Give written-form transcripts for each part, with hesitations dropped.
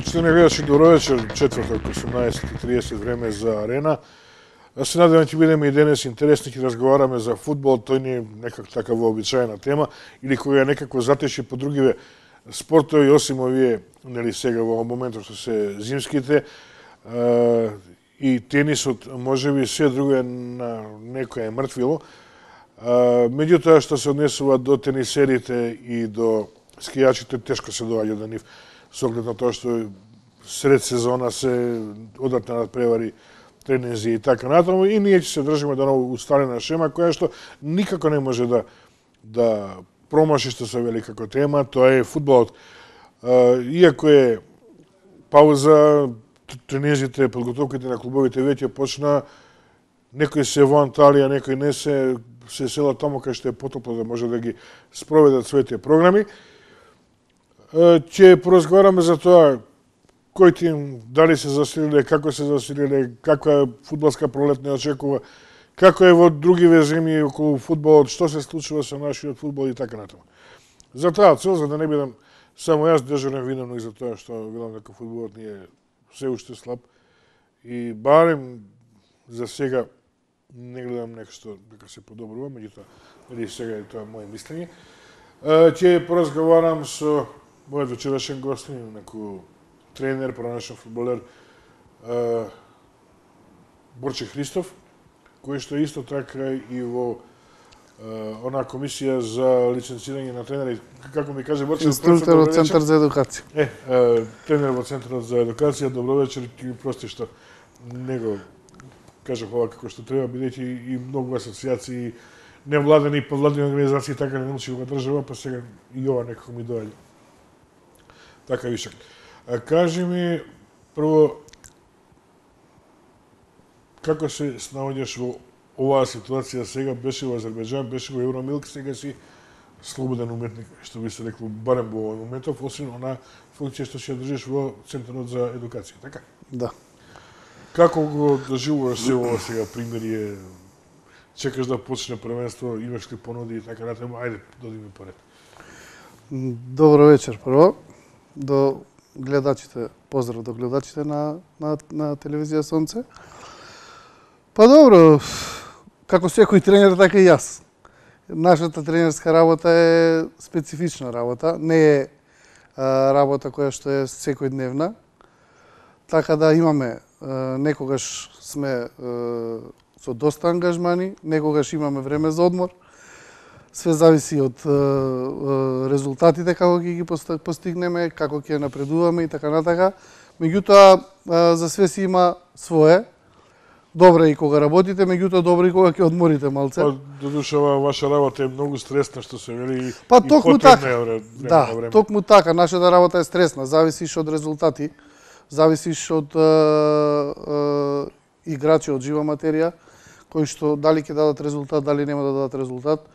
Почитувани гледачи, добро вечер, четврток, 18:30 време за Арена. Се надевам ќе бидеме и денес интересни, ќе разговараме за фудбал, тој не е некак така вообичаена тема, или која е некако затеши по другиве спортови, осим овие, нели сега во моментот што се зимските, и тенисот, можеби се друго е на некоја мртвило. Меѓутоа што се однесува до тенисерите и до скијачите, тешко се доаѓа до нив, со оглед на тоа што сред сезона се одат на надпревари, тренинзи и така натаму, и ние ќе се држиме до ново усталена шема, која што никако не може да промаши, што се вели како тема, тоа е фудбалот. Иако е пауза, тренинзите, подготовките на клубовите веќе почна, некои се во Анталија, некои не се селат таму кај што е потопло да може да ги спроведат своите програми. Ќе поразговараме за тоа кој тим, дали се засилиле, како се засилиле, каква фудбалска пролет не очекува, како е во другиве земји околу фудбалот, што се случува со нашиот фудбал и така натаму. За таа цел, за да не бидам само јас дежурен виновник за тоа што велам дека фудбалот ни е се уште слаб и барем за сега не гледам нешто дека се подобрува, меѓутоа дали сега е тоа моје мислење. Ќе поразговарам со мојот вечерашен гостин, неко тренер, пронашен фудбалер Борче Христов, кој што исто така и во онаа комисија за лиценцирање на тренери, како ми каже Борче, инструктор од Центар за едукација. Тренер во Центарот за едукација, добро вечер, ќе ми прости што него кажав ова како што треба, бидејќи и многу асоцијации, невладени и подвладени организации така не научи во држава, па сега и ова некако ми доаѓа. Така вишак. Кажи ми, прво, како се снаоѓаш во оваа ситуација сега, беше во Азербејџан, беше во Евромилк, сега си слободен уметник, што би се рекло, барем во овој моментов, освен она функција што ќе држиш во Центарот за едукација, така? Да. Како го доживуваш се ова сега примерие? Чекаш да почне првенство, имаш ли понуди и така натаму? Ајде, додиме поред. Добро вечер прво. До гледачите, поздрав до гледачите на телевизија Сонце. Па добро, како секој тренер, така и јас. Нашата тренерска работа е специфична работа, не е работа која што е секојдневна. Така да имаме, некогаш сме со доста ангажмани, некогаш имаме време за одмор. Све зависи од резултатите, како ќе ги постигнеме, како ќе напредуваме и така натака. Меѓутоа, за све си има свое. Добро и кога работите, меѓутоа добро и кога ќе одморите малце. Па, додуша, ваша работа е многу стресна, што се вели, па, и потребна е време. Да, токму така, нашата работа е стресна, зависиш од резултати, зависиш од играчи, од жива материја, кои што дали ќе дадат резултат, дали нема да дадат резултат.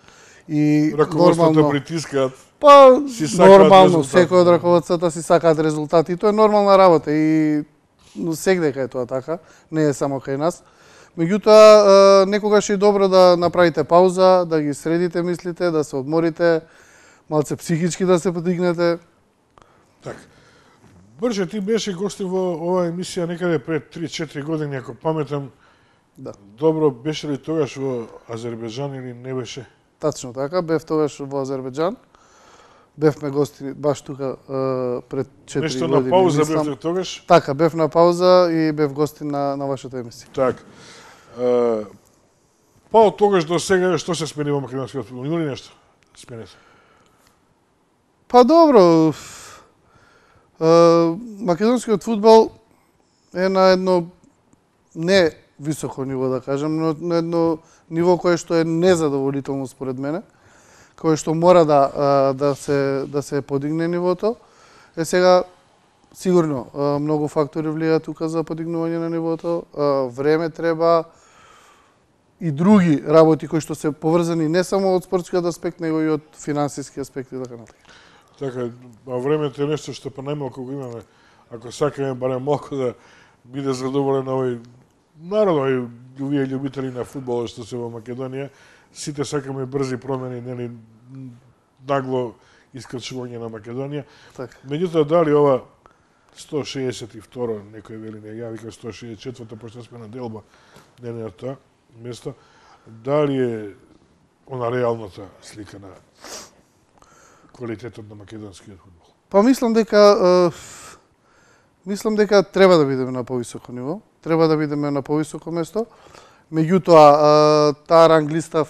И раководството притискаат. Па, нормално, секој од раководството си сакаат резултати, и тоа е нормална работа и сегдека е тоа така, не е само кај нас. Меѓутоа, некогаш е добро да направите пауза, да ги средите мислите, да се одморите, малце психички да се подигнете. Така. Борче, ти беше гостин во оваа емисија некаде пред 3-4 години, ако паметам. Да. Добро, беше ли тогаш во Азербејџан или не беше? Тачно така, бев тогаш во Азербејџан. Бевме гости баш тука пред 4 години. Нешто на пауза бевте тогаш? Така, бев на пауза и бев гостин на вашата емисија. Така. Па од тогаш до сега што се смени во македонскиот фудбал? Има ли нешто смени се? Па добро, македонскиот фудбал е на едно не високо ниво, да кажем, но на едно ниво кое што е незадоволително според мене, кое што мора да се подигне нивото. Сега сигурно многу фактори влијаат тука за подигнување на нивото. Време треба и други работи кои што се поврзани не само од спортскиот аспект, него и од финансиски аспект и така натаму. Така, а времето е нешто што па најмалку го имаме. Ако сакаме барем малку да биде задоволен овој народ, овие љубители на фудбалот што се во Македонија, сите сакаме брзи промени, нели нагло искрчување на Македонија. Так. Меѓутоа, дали ова 162, некој вели не, ја вика 164, пошто сме на делба, не на тоа место. Дали е она реалната слика на квалитетот на македонскиот фудбал? Па мислам дека треба да бидеме на повисоко ниво, треба да бидеме на повисоко место. Меѓутоа, таа ранглиста,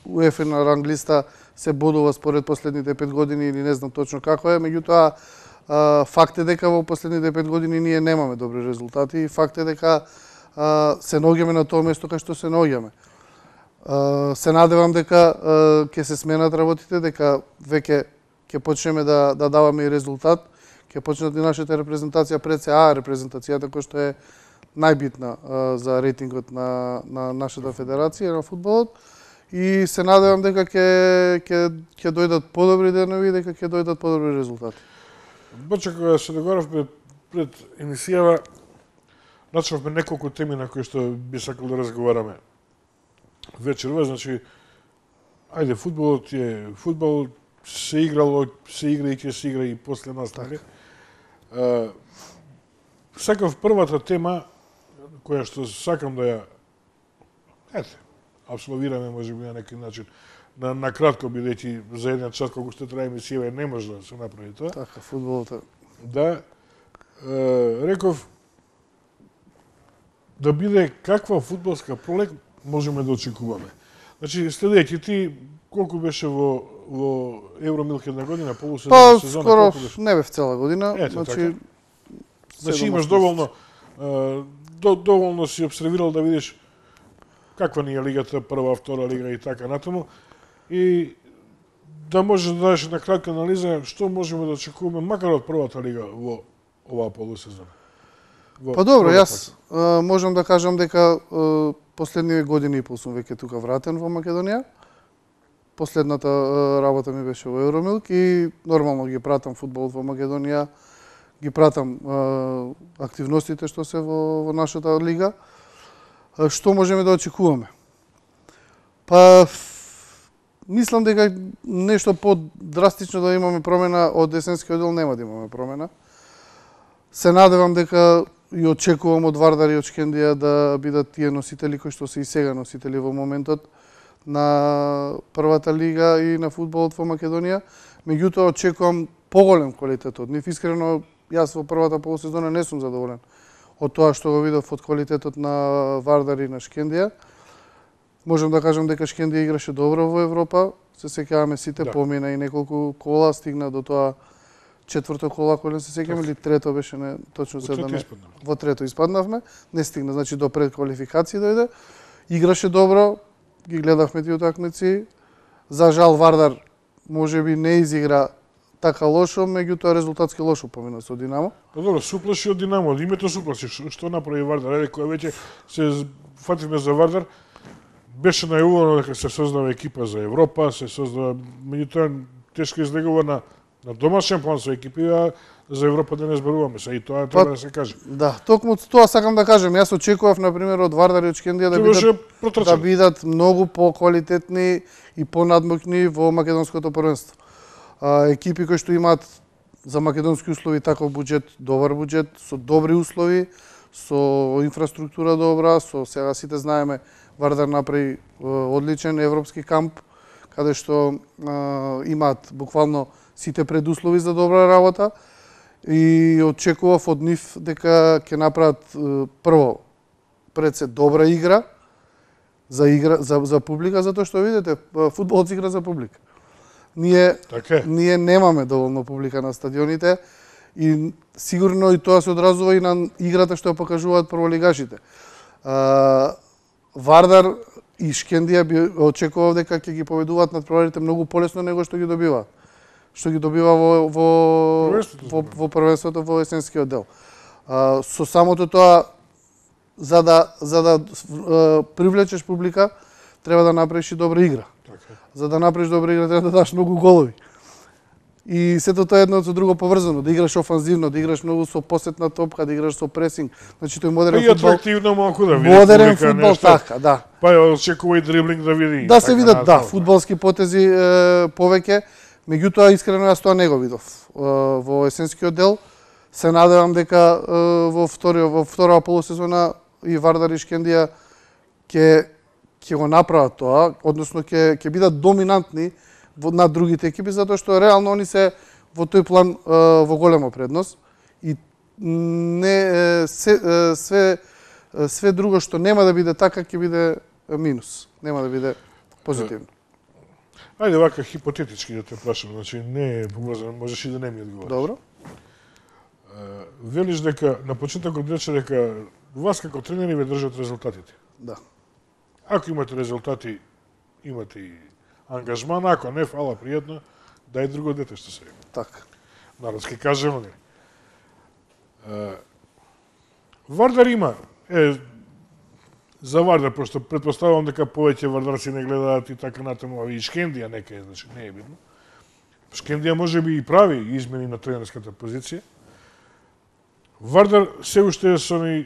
УЕФА ранглиста се бодува според последните 5 години или не знам точно како е, меѓутоа факт е дека во последните 5 години ние немаме добри резултати и факт е дека се наоѓаме на тоа место кај што се наоѓаме. Се надевам дека ќе се сменат работите, дека веќе ќе почнеме да даваме и резултат, ќе почнат и нашата репрезентација, пред се репрезентацијата која што е најбитна за рейтингот на нашата федерација на фудбалот и се надевам дека ќе дојдат подобри денови, дека ќе дојдат подобри резултати. Боча, кога се договоравме пред емисијава, начнавме неколку теми на кои што би сакал да разговараме вечерва, значи, ајде, фудбалот е фудбал, се играло, се игра и ќе се игра и после настави. Сакав првата тема, која што сакам да ја абсолвираме, може би, на некој начин, на кратко, бидејќи за еден час, колку што трае емисија, не може да се направи тоа. Така, фудбалот е. Да, реков, да биде каква фудбалска пролет можеме да очекуваме. Значи, следејќи ти, колку беше во Евромилк една година, полусезона, сезона, скоро колку беше? не бев цела година, Ето, значи... Значи имаш доволно, доволно си обсервирал да видиш каква ни е лигата, прва, втора лига и така натаму, и да можеш да дадеш една кратка анализа што можеме да очекуваме, макар од првата лига во оваа полусезона. Па добро, јас можам да кажам дека последниве години и пол сум веќе тука вратен во Македонија. Последната работа ми беше во Евромилк и нормално ги пратам фудбалот во Македонија, ги пратам активностите што се во нашата лига. Што можеме да очекуваме? Па, мислам дека нешто по-драстично да имаме промена од есенскиот дел нема да имаме промена. Се надевам дека и очекувам од Вардар и од Шкендија да бидат тие носители кои што се и сега носители во моментот на првата лига и на фудбалот во Македонија. Меѓутоа очекувам поголем квалитет од нив. Искрено, јас во првата полусезона не сум задоволен од тоа што го видов од квалитетот на Вардар и на Шкендија. Можам да кажам дека Шкендија играше добро во Европа. Се сеќаваме сите, помина и неколку кола, стигна до тоа четврто кола, кој не се сеќам, или трето беше, не точно се да не. Во трето испаднавме, не стигна, значи до предквалификации дојде. Играше добро, ги гледавме тие утакмици. За жал Вардар можеби не изигра така лошо, меѓутоа резултатски лошо помина со Динамо. Па добро, суплаши од Динамо, од името суплаши. Што направи Вардар? Еде, која веќе се фативме за Вардар, беше најувано дека се создава екипа за Европа, се создава, меѓутоа тешко излегува на домашен план со екипи, а за Европа да не зборуваме се, и тоа треба да се каже. Да, токму тоа сакам да кажем. Јас очекував, например, од Вардар и од Шкендија да бидат многу по-квалитетни и понадмокни во македонското првенство. Екипи кои што имаат за македонски услови таков буџет, добар буџет, со добри услови, со инфраструктура добра, со сега сите знаеме Вардар направи одличен европски камп, каде што имаат буквално сите предуслови за добра работа и очекував од нив дека ќе направат прво пред се добра игра за публика, затоа што видите, фудбалот игра за публика. Ние немаме доволно публика на стадионите и сигурно и тоа се одразува и на играта што ја покажуваат прволигашите. Вардар и Шкендија би очекував дека ќе ги победуваат натпреварите многу полесно него што ги добива во првенството во есенскиот дел. Со самото тоа, за да привлечеш публика, треба да направиш и добра игра. За да направиш добра игра, треба да даш многу голови. И сето тоа едно со друго поврзано, да играш офанзивно, да играш многу со посетна топка, да играш со пресинг. Значи тој модерен фудбал. И атрактивно малку да види. Модерен фудбал така, да. Па очекува и дриблинг да види. Да се видат, да, фудбалски потези повеќе. Меѓутоа искрено јас тоа не го видов во есенскиот дел. Се надевам дека во втората полусезона и Вардар и Шкендија ќе го направат тоа, односно ќе бидат доминантни над другите екипи, затоа што реално они се во тој план во голема предност и не све друго што нема да биде така ќе биде минус, нема да биде позитивно. Ајде вака хипотетички да те прашам, значи не е поврзано, можеш и да не ми одговориш. Добро. Велиш дека на почетокот рече дека вас како тренери ве држат резултатите. Да. Ако имате резултати, имате и ангажман, ако не, фала, пријатно, дај друго дете што се. Така. Народски кажемо не. Вардар има, за Вардар, пошто предпоставувам дека повеќе вардарци не гледаат и така натаму, а и Шкендија некај, значи не е видно. Шкендија може би и прави измени на тренерската позиција. Вардар се уште е со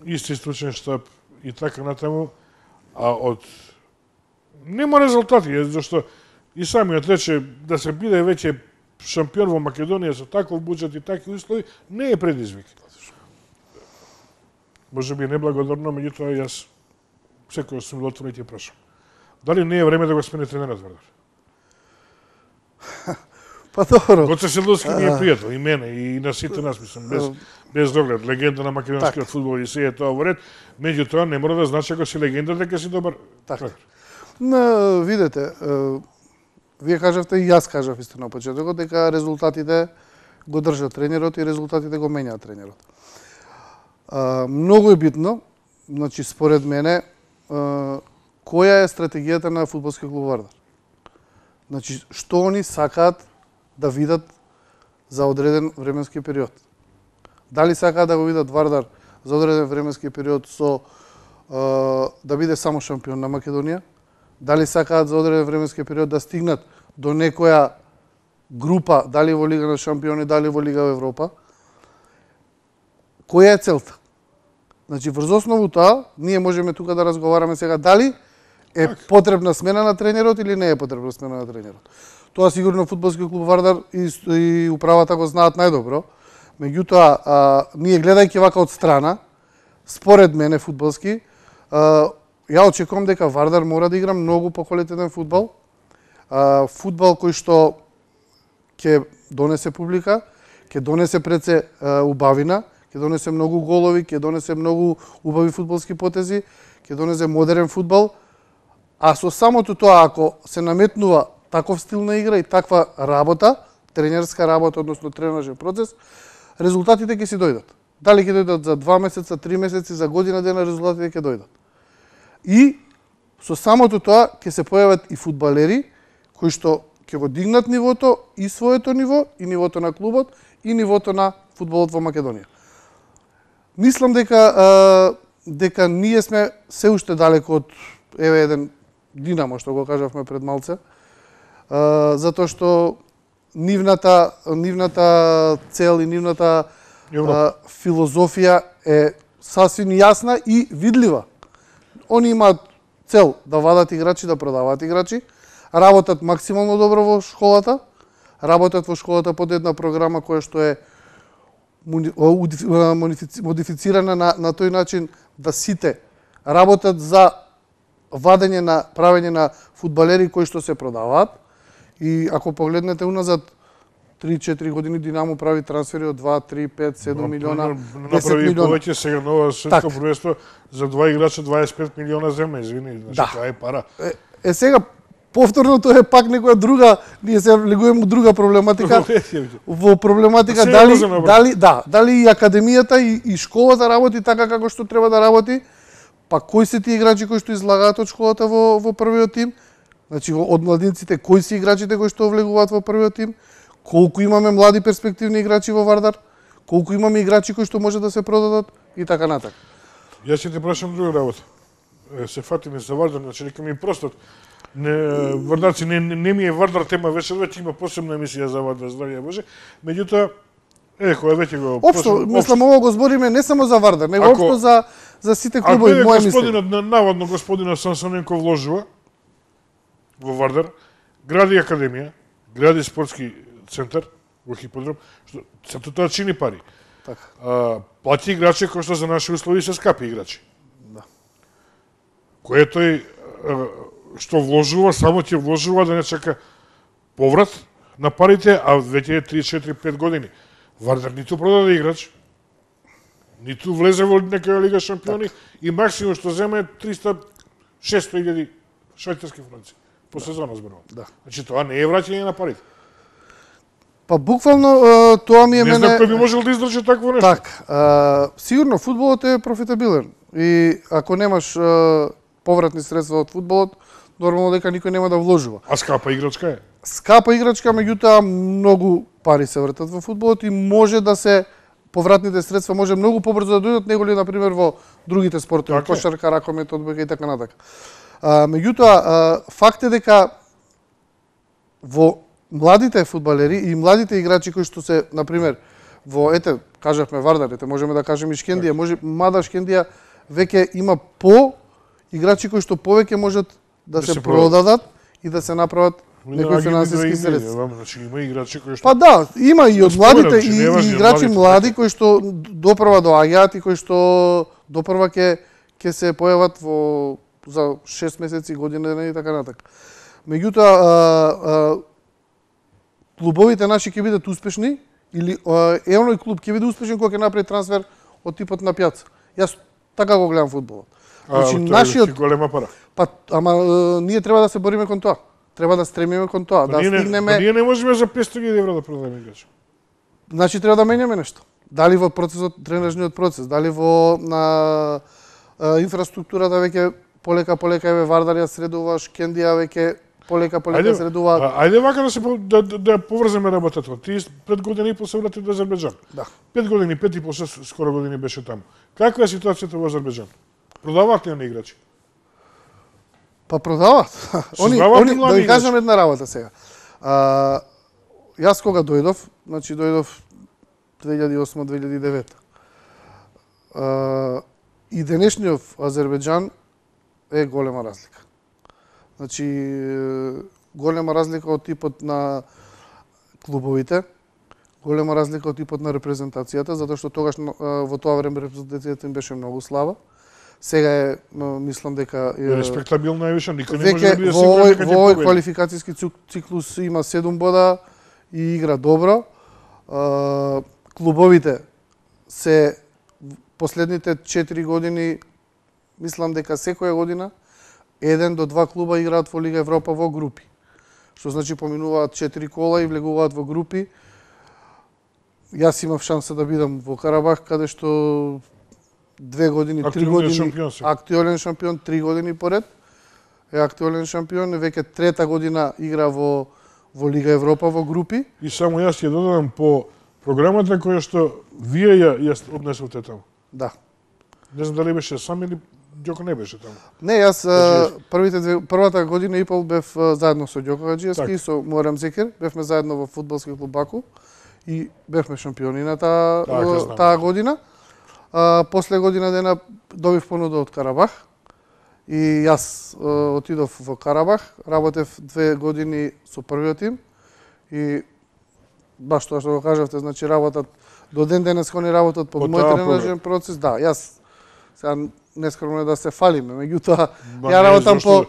исти стручен штаб и така натаму, а од нема резултати, зашто и самиот рече да се биде веќе шампион во Македонија со таков буџет и такви услови не е предизвик. Може би неблагодарно, меѓутоа јас секој сум отворен и ќе прашам. Дали не е време да го смени тренерот Вардар? Па добро. Гоце Седловски ми е пријател, и мене, и на сите нас, мислам, без доглед, легенда на македонскиот фудбал и се е тоа во ред, меѓутоа не мора да значи ако си легенда дека си добар тренер. Видете, вие кажавте и јас кажав исто на почетокот дека резултатите го држат тренерот и резултатите го менјаат тренерот. Многу е битно, значи според мене, која е стратегијата на фудбалски клуб Вардар. Значи што они сакаат да видат за одреден временски период. Дали сакаат да го видат Вардар за одреден временски период со да биде само шампион на Македонија, дали сакаат за одреден временски период да стигнат до некоја група, дали во Лига на шампиони, дали во Лига Европа. Која е целта? Значи, врз основу тоа, ние можеме тука да разговараме сега дали е потребна смена на тренерот или не е потребна смена на тренерот. Тоа сигурно фудбалски клуб Вардар и управата го знаат најдобро. Меѓутоа, ние гледајќи вака од страна, според мене фудбалски, ја очекувам дека Вардар мора да игра многу поквалитетен фудбал. Фудбал кој што ќе донесе публика, ќе донесе пред се убавина, ќе донесе многу голови, ќе донесе многу убави фудбалски потези, ќе донесе модерен фудбал. А со самото тоа, ако се наметнува таков стил на игра и таква работа, тренерска работа, односно тренажен процес, резултатите ќе си дојдат. Дали ќе дојдат за 2 месеца, 3 месеци, за година дена, резултатите ќе дојдат. И со самото тоа ќе се појават и фудбалери кои што ќе го дигнат нивото, и своето ниво, и нивото на клубот, и нивото на фудбалот во Македонија. Мислам дека ние сме се уште далеко од еден Динамо, што го кажавме пред малце, затоа што нивната цел и нивната филозофија е сасвим јасна и видлива. Они имаат цел да вадат играчи, да продаваат играчи, работат максимално добро во школата, работат во школата под една програма која што е модифицирана на тој начин да сите работат за вадење на правење на фудбалери кои што се продаваат. И ако погледнете уназад 3-4 години Динамо прави трансфери од 2, 3, 5, 7 милиона, 10 милиона. Повеќе сега нова светско првенство за 2 играча 25 милиона земја, извини, значи тоа е пара. Сега повторно тоа е пак некоја друга, ние се влегуваме во друга проблематика. Во проблематика дали и академијата и школата работи така како што треба да работи, па кои се тие играчи кои што излагаат од школата во првиот тим? Значи од младинците кои се играчите кои што влегуваат во првиот тим? Колку имаме млади перспективни играчи во Вардар? Колку имаме играчи кои што може да се продадат и така натака? Јас ќе те прашам друга работа. Се фатиме за Вардар, значи нека ми простат. Вардарци, не ми е Вардар тема вечерва, ќе има посебна емисија за Вардар, здравје Боже. Меѓутоа, која веќе го општо, мислам, ово го збориме не само за Вардар, него општо за сите клубови, моја мислење. Наводно господинот Сансоненко вложува во Вардар, гради академија, гради спортски центар во хиподром, што тоа чини пари. Така. Плати играчи кои што за наши услови се скапи играчи. Да. Кој тој што вложува, само ќе вложува да не чака поврат на парите, а веќе е 3-4-5 години. Вардар ниту продаде играч, ниту влезе во некоја Лига шампиони и максимум што зема е 300-600 швајцарски франци по сезона зборувам. Да. Значи тоа не е враќање на парите. Па буквално тоа ми е Не знам кој би можел да издржи такво нешто. Так, сигурно фудбалот е профитабилен и ако немаш повратни средства од фудбалот, нормално дека никој нема да вложува. А скапа играчка е? Скапа играчка, меѓутоа многу пари се вртат во фудбалот и може да се повратните средства може многу побрзо да дојдат неголи на пример во другите спортови, кошарка, ракомет, одбојка и така натака. Меѓутоа факт е дека во младите фудбалери и младите играчи кои што се на пример во кажавме Вардар, можеме да кажеме и Шкендија, мада Шкендија веќе има играчи кои што повеќе можат да се продадат и да се направат некои финансиски средства. Значи има играчи кои што Па да, има и од младите и играчи млади кои што допрва доаѓаат и кои што допрва ќе се појават во за 6 месеци, година и така натака. Меѓутоа клубовите наши ќе бидат успешни или оној клуб ќе биде успешен кога ќе направи трансфер од типот на Пјаца. Јас така го гледам фудбалот. Значи нашиот голема пара. Па ама ние треба да се бориме кон тоа. Треба да стремиме кон тоа, да стигнеме. Ние не можеме за 500.000 евра да продадеме играч. Значи треба да менјаме нешто. Дали во процесот, тренажниот процес, дали во на инфраструктурата веќе полека еве Вардар ја средува, Шкендија веќе полека средува. Ајде вака да поврземе работата. Ти пред година и пол се врати до Азербејџан. Да. 5 години, 5 и пол, скоро години беше таму. Каква е ситуацијата во Азербејџан? Продаваат ли они играчи? Па продаваат. Они да ви кажам една работа сега. Јас кога дојдов, значи дојдов 2008-2009. И денешниот Азербејџан е голема разлика. Значи голема разлика од типот на клубовите, голема разлика од типот на репрезентацијата, затоа што тогаш во тоа време репрезентацијата им беше многу слаба. Сега е, мислам дека респектабилно највише, никој не може да биде сигурен дека ќе победи. Во овој квалификацијски циклус има 7 бода и игра добро. Клубовите се последните 4 години, мислам дека секоја година 1 до 2 клуба играат во Лига Европа во групи. Што значи поминуваат 4 кола и влегуваат во групи. Јас имав шанса да бидам во Карабах, каде што 2 години, 3 години актуелен шампион, 3 години поред е актуелен шампион, веќе трета година игра во Лига Европа во групи. И само јас ќе додадам по програмата која што вие ја однесовте таму. Да. Не знам дали беше сам или Ѓоко не беше таму. Не, јас првата година и пол бев заедно со Ѓоко Хаџиевски и со Муарем Зекер, бевме заедно во фудбалски клуб Баку и бевме шампиони на таа година. После година дена добив понуда од Карабах и јас отидов во Карабах, работев 2 години со првиот тим и баш тоа што го кажавте, значи работат до ден денес они работат под мој тренажен процес. Да, јас сега нескромно да се фалиме, меѓутоа ја работам по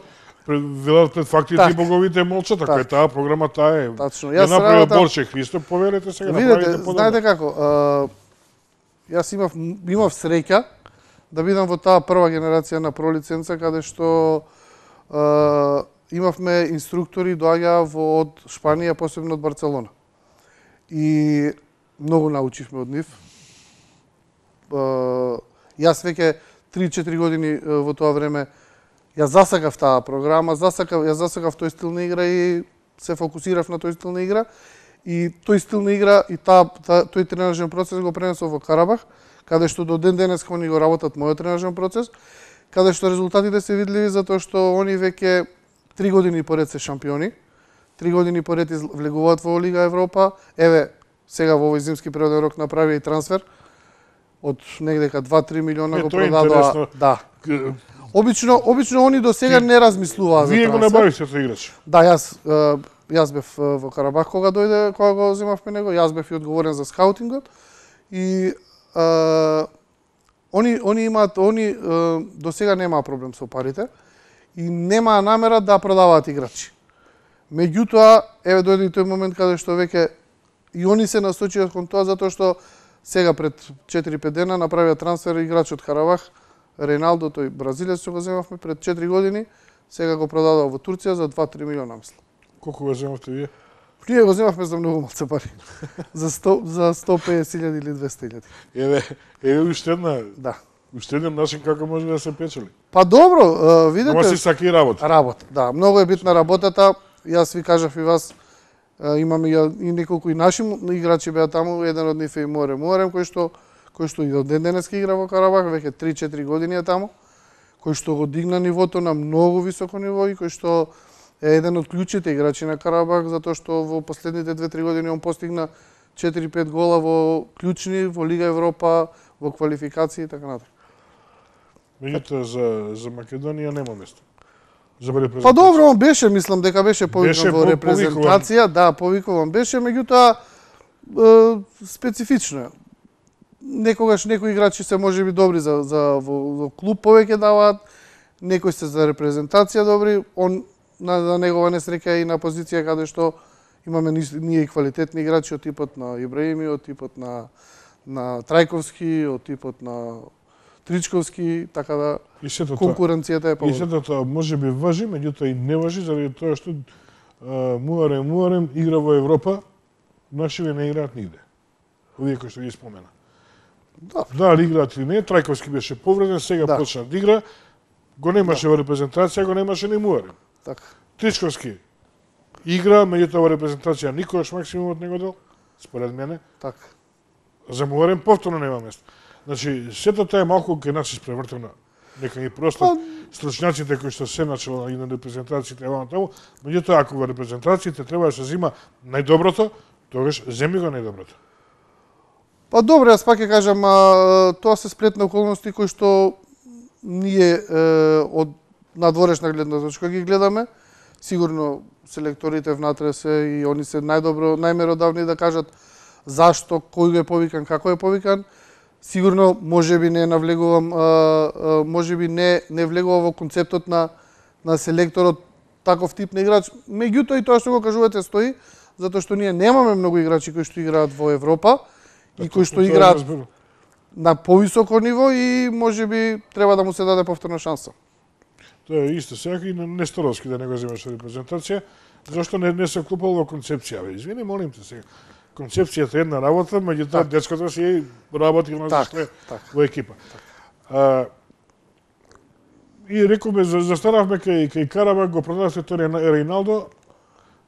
велат пред фактите и боговите молчат, ако е таа програма, таа е. Тачно. Ја направи Борче Христо, поверете сега, направите подобро. Знаете како, јас имав среќа да бидам во таа прва генерација на пролиценца, каде што имавме инструктори доаѓаа од Шпанија, посебно од Барцелона. И многу научивме од нив. Јас веќе 3-4 години во тоа време ја засакав таа програма, ја засакав тој стил на игра и се фокусирав на тој стил на игра. И тој стил на игра и тој тренажен процес го пренесов во Карабах, каде што до ден денес они го работат мојот тренажен процес, каде што резултатите се видливи затоа што они веќе 3 години поред се шампиони, 3 години поред влегуваат во Лига Европа. Еве, сега во овој зимски природен рок направи и трансфер од негдека 2-3 милиона го продадоа. Да. Обично они до сега не размислуваа за трансфер. Вие го набавивте тој играч. Да, јас бев во Карабах кога го земавме него, јас бев и одговорен за скаутингот и они имаат до сега немаа проблем со парите и немаа намера да продаваат играчи. Меѓутоа, еве дојде тој момент каде што веќе и они се насочија кон тоа затоа што сега пред 4-5 дена направија трансфер играч од Карабах, Рејналдо, тој бразилец што го земавме пред 4 години, сега го продадоа во Турција за 2-3 милиона, мислам. Колку го земавте вие? Ние го земавме за многу малце пари. за 150.000 или 200.000. Еве уште една. Да. Уште еден начин како може да се печели. Па добро, видете. Ама си сака и работа. Работа, да. Многу е битна работата. Јас ви кажав и вас, имаме и неколку и наши играчи беа таму, еден од нив е и Муарем, кој што и до ден денеска игра во Карабах, веќе 3-4 години е таму, кој што го дигна нивото на многу високо ниво и кој што е еден од клучните играчи на Карабах, затоа што во последните 2-3 години он постигна 4-5 гола во клучни, во Лига Европа, во квалификации и така натаму. Меѓутоа за Македонија нема место. Па добро, он беше, мислам дека беше повикуван во репрезентација, да, повикуван беше, меѓутоа специфично е. Некогаш некои играчи се можеби добри во клуб повеќе даваат, некои се за репрезентација добри, он на негова несреќа и на позиција каде што имаме ние и квалитетни играчи од типот на Ибраими, од типот на Трајковски, од типот на Тричковски, така да конкуренцијата е поволна. И сето тоа можеби важи, меѓутоа и не важи, заради тоа што Муарем игра во Европа, нашиве не играат нигде. Овие кои што ги спомена. Да, ли играат или не, Трајковски беше повреден, сега почна да игра, го немаше во репрезентација, го немаше ни Муарем. Така. Тричковски игра, меѓутоа во репрезентација никогаш максимумот не го дал, според мене. Така. За Муарем повторно нема место. Значи, сето тоа е малку кај нас испревртено. Нека ги простат стручњаците кои што се начало и на репрезентациите и таму, меѓутоа ако во репрезентациите треба да се зима најдоброто, тогаш земи го најдоброто. Па добро, јас пак ќе кажам, тоа се сплетни околности кои што ние од надворешна гледна точка ги гледаме. Сигурно селекторите внатре се и они се најмеродавни да кажат зашто, кој го е повикан, како е повикан. Сигурно можеби не навлегувам, можеби не влегува во концептот на селекторот таков тип на играч. Меѓутоа и тоа што го кажувате стои, затоа што ние немаме многу играчи кои што играат во Европа и кои што играат на повисоко ниво и можеби треба да му се даде повторна шанса. Тоа е исто сега и на Несторовски да не го земаш репрезентација, зашто не се вклупал во концепција. Извини, молим те сега. Концепцијата е една работа, меѓутоа дечкото си работи во екипа. И рековме, застанавме кај Карабак, го продавте тој Рејналдо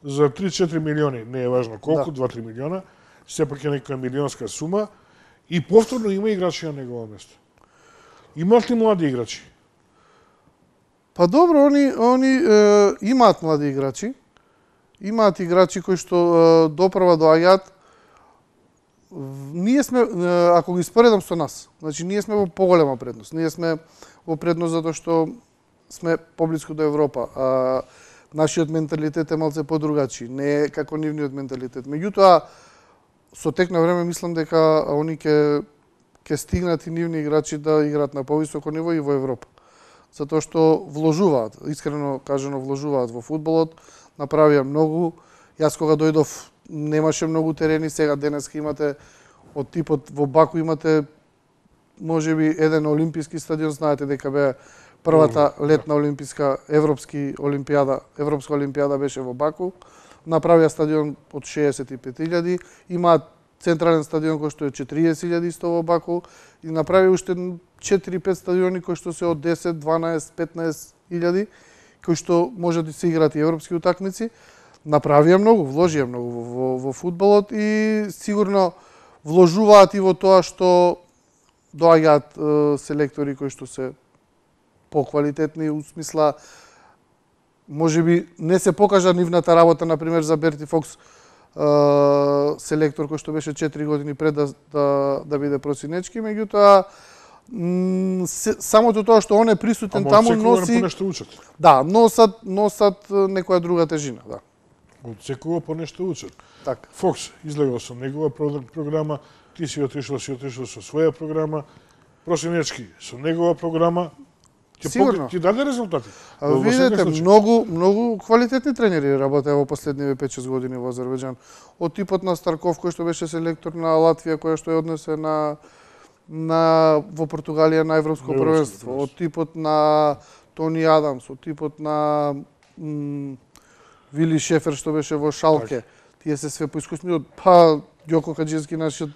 за 3-4 милиони, не е важно колку, 2-3 милиона, сепак е некоја милионска сума, и повторно има играчи на негово место. Имаат ли млади играчи? Па добро, они имаат млади играчи, имаат играчи кои што допрва доаѓаат. Ние сме, ако ги споредам со нас, значи ние сме во поголема предност. Ние сме во предност затоа што сме поблиску до Европа. Нашиот менталитет е малце подругачи, не е како нивниот менталитет. Меѓутоа, со тек на време мислам дека они ќе стигнат и нивни играчи да играат на повисоко ниво и во Европа. Затоа што вложуваат, искрено кажано вложуваат во фудбалот, направија многу. Јас кога дојдов немаше многу терени, сега денеска имате од типот во Баку имате можеби еден олимписки стадион, знаете дека бе првата летна олимписка европска олимпијада беше во Баку. Направија стадион од 65.000, имаат централен стадион кој што е 40.000 исто во Баку и направи уште 4-5 стадиони кои што се од 10, 12, 15.000 кои што може да се играат и европски утакмици. Направија многу, вложија многу во фудбалот и сигурно вложуваат и во тоа што доаѓаат селектори кои што се поквалитетни, у смисла можеби не се покажа нивната работа, например за Берти Фокс, селектор кој што беше 4 години пред да биде просинечки, меѓутоа самото тоа што он е присутен таму носи носат некоја друга тежина, да. Од секоја по нешто учат. Така. Фокс излегал со негова програма, ти си отишла со своја програма, Просенечки со негова програма, Сигурно. Ти даде резултати. Видите, многу квалитетни тренери работеа во последниве 5-6 години во Азербејџан. Од типот на Старков, кој што беше селектор на Латвија, која што ја однесе во Португалија на Европско првенство, од типот на Тони Адамс, од типот на Вили Шефер што беше во Шалке. Тие се све поискусни, па Ѓоко Хаџиевски, нашиот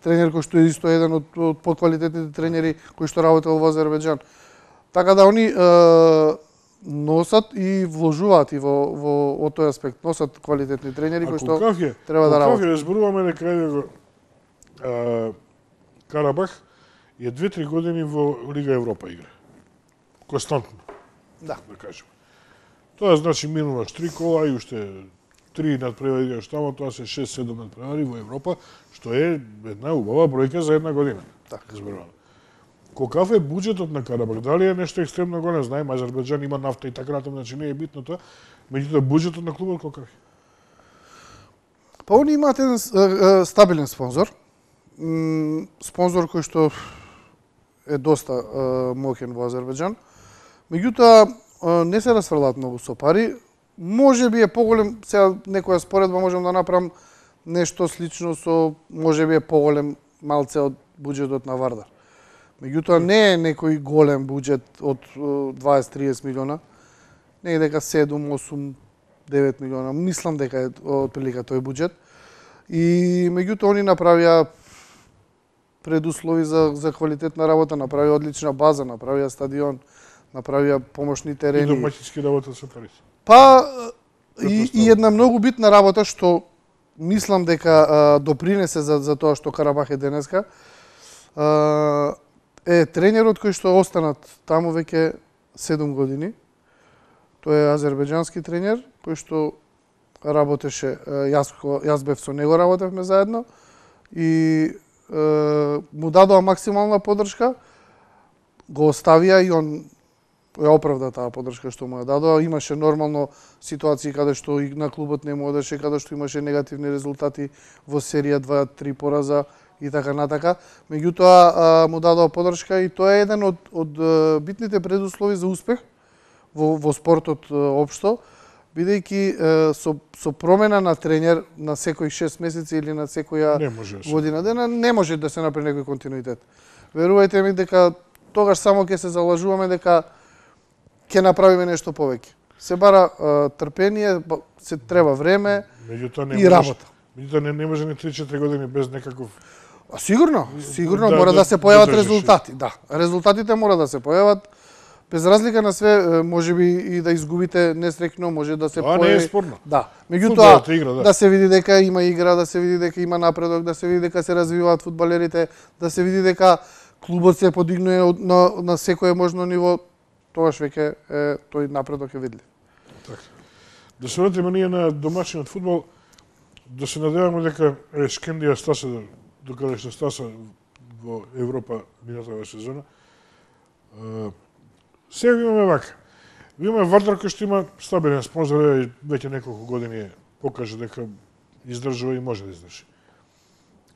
тренер кој што е исто еден од поквалитетните тренери кои што работел во Азербејџан. Така да они носат и вложуваат и во тој аспект, носат квалитетни тренери кои што треба да работат. Ако разборуваме дека Карабах е 2-3 години во Лига Европа игра. Константно. Да кажеме. Тоа значи минуваш 3 кола и уште 3 надпревари играш тамо, тоа се 6-7 надпревари во Европа, што е една убава бројка за една година. Така. Зборуваме. Колкав е буџетот на Карабах? Дали е нешто екстремно голем? Знаеме, Азербејџан има нафта и така натаму, значи не е битно тоа. Меѓутоа, буџетот на клубот колкав е? Па они имаат еден стабилен спонзор. Спонзор кој што е доста моќен во Азербејџан. Меѓутоа, не се расфрлаат многу со пари. Може би е поголем, сега некоја споредба можам да направам нешто слично со, може би е поголем малце од буџетот на Вардар. Меѓутоа не е некој голем буџет од 20-30 милиона, не дека 7, 8, 9 милиона, мислам дека е отприлика тој буџет. И меѓутоа они направија предуслови за квалитетна работа, направија одлична база, направија стадион, направија помошни терени. И домаќински работа со парите. Па и една многу битна работа што мислам дека допринесе за тоа што Карабах е денеска, е тренерот кој што останат таму веќе 7 години. Тој е азербејџански тренер кој што работеше, јас бев со него, работевме заедно и му дадоа максимална поддршка, го оставија и он ја оправда таа поддршка што му ја дадоа. Имаше нормално ситуации каде што и на клубот не му одеше, каде што имаше негативни резултати во серија 2-3 пораза и така натака. Меѓутоа му дадоа поддршка и тоа е еден од битните предуслови за успех во спортот општо, бидејќи со промена на тренер на секој 6 месеци или на секоја година дена не може да се направи некој континуитет. Верувајте ми дека тогаш само ќе се залажуваме дека ќе направиме нешто повеќе. Се бара трпение, се треба време и работа. Меѓутоа не може ни 3-4 години без некаков... Сигурно мора да се појават резултати. Да, резултатите мора да се појават. Без разлика на све, може би и да изгубите несреќно, може да се појави... не е спорно. Да. Меѓутоа, да се види дека има игра, да се види дека има напредок, да се види дека се развиваат фудбалерите, да се види дека клубот се подигнува на секое можно ниво, тогаш веќе тој напредок е видлив. Така. Да се вратиме ние на домашниот фудбал, да се надеваме дека Шкендија стаса, докаде што стаса во Европа минатава сезона. Сега имаме вака. Имаме Вардар кој што има стабилен спонзор и веќе неколку години покажа дека издржува и може да издржи.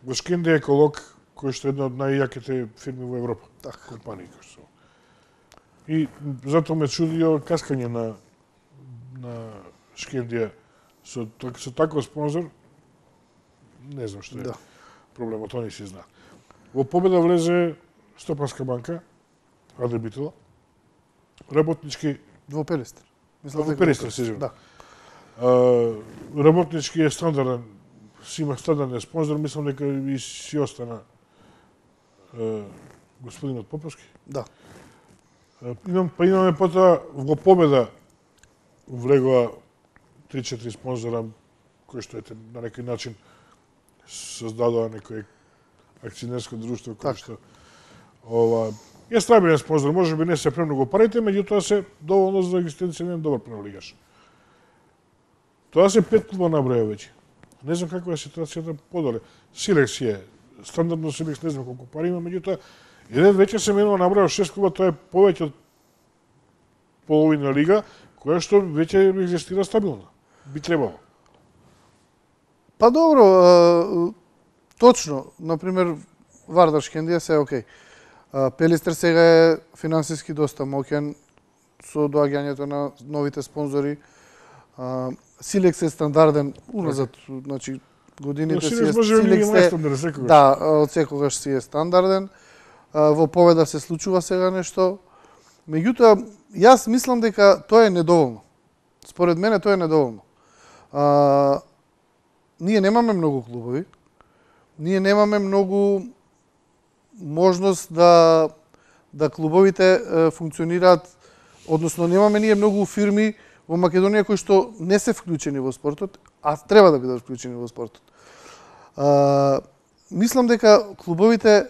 Во Шкендија е Колок, кој што е една од најјаките фирми во Европа, компании кои што. И затоа ме чуди каскање на Шкендија со таков спонзор. Не знам што е проблемот, они си знаат. Во победа влезе Стопанска банка, Аде Битола, работнички... Во Пелестер. Во Пелестер, се живе. Да. Работнички е стандарден, си има стандарден спонзор, мислам дека и си остана господинот Поповски. Да. Имаме потоа во победа влегоа 3-4 спонзора кои што на некој начин создадоа некој акционерско друштво кој што е стабилен спонзор, може би не се премногу парите, меѓутоа се доволно за екзистенција на еден добар прволигаш. Тоа се 5 клуба наброја веќе. Не знам каква е ситуацијата подоле. Силекс е, стандардно Силекс не знам колку пари има, меѓутоа еден веќе се менува наброја 6 клуба, тоа е повеќе од половина лига, која што веќе екзистира стабилно. Би требало. Па добро, точно, например, Вардар Шкендија се е окей. Пелистер сега е финансиски доста моќен со доаѓањето на новите спонзори. Силекс е стандарден уназад, значи годините си е Силекс е да, од секогаш си е стандарден. Во Победа се случува сега нешто. Меѓутоа, јас мислам дека тоа е недоволно. Според мене тоа е недоволно. Ние немаме многу клубови. Ние немаме многу можност да клубовите функционираат, односно немаме ние многу фирми во Македонија кои што не се вклучени во спортот, а треба да бидат вклучени во спортот. Мислам дека клубовите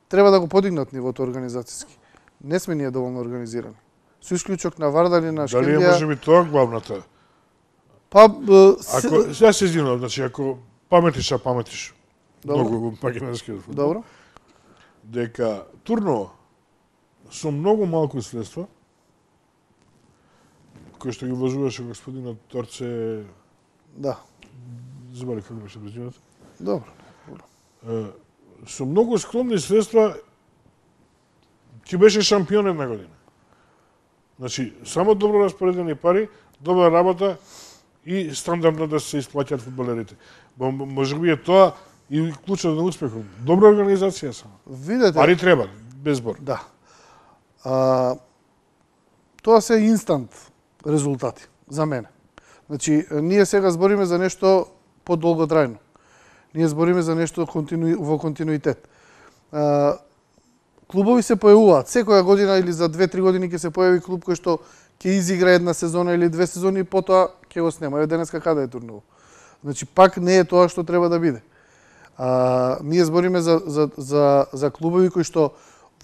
треба да го подигнат нивото организацијски. Не сме ние доволно организирани. Со исклучок на Вардар и на Шкендија. Дали може би тоа главната? Па Ако сега се извинувам, значи ако паметиш многу македонскиот фудбал. Добро. Дека турнова со многу малку средства кој што ги вложуваше господинот Торце, Да. забави како беше презимето. Добро. Со многу скромни средства ќе беше шампион една година. Значи, само добро распоредени пари, добра работа и стандардно да се исплаќаат фудбалерите. Може би е тоа и клучот на успехот. Добра организација само. Видете. Пари треба, без збор. Да. Тоа се инстант резултати за мене. Значи, ние сега збориме за нешто подолготрајно. Ние збориме за нешто во континуитет. Клубови се појавуваат. Секоја година или за 2-3 години ќе се појави клуб кој што ќе изигра една сезона или 2 сезони и потоа ќе го снема. Еве денеска каде е турнирот. Значи, пак не е тоа што треба да биде. Ние збориме за клубови кои што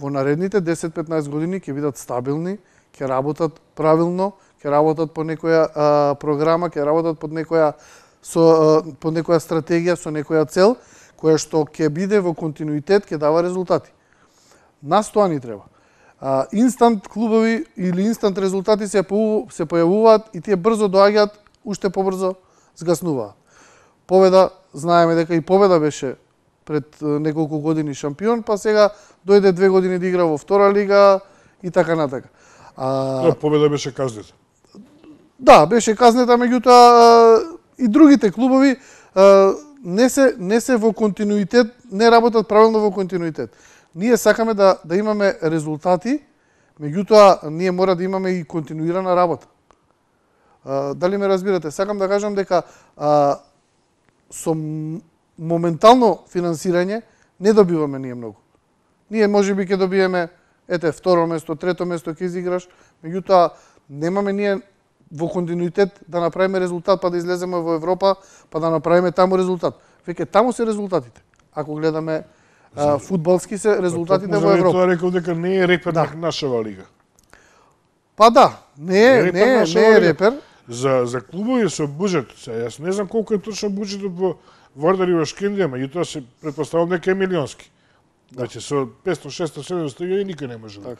во наредните 10-15 години ќе бидат стабилни, ќе работат правилно, ќе работат по некоја програма, ќе работат под некоја стратегија, со некоја цел, која што ќе биде во континуитет, ќе дава резултати. Нас тоа ни треба. Инстант клубови или инстант резултати се појавуваат и тие брзо доаѓаат, уште побрзо згаснуваат. Победа, знаеме дека и Победа беше пред неколку години шампион, па сега дојде 2 години да игра во втора лига и така натака. Победа беше казнета. Да, беше казнета, меѓутоа и другите клубови не се во континуитет, не работат правилно во континуитет. Ние сакаме да имаме резултати, меѓутоа ние мора да имаме и континуирана работа. Дали ме разбирате? Сакам да кажам дека со моментално финансирање не добиваме ние многу. Ние можеби ќе добиеме второ место, трето место ќе изиграш, меѓутоа немаме ние во континуитет да направиме резултат, па да излеземе во Европа, па да направиме таму резултат. Веќе таму се резултатите. Ако гледаме фудбалски се резултатите во Европа. Тоа рекол дека не е репер на нашава лига. Па да, не е репер. За клубови со буџет, јас не знам колку е точно буџетот во Вардар и во Шкендија, меѓутоа се претпоставувам дека е милионски. Значи со 500, 600, 700 и никој не може да.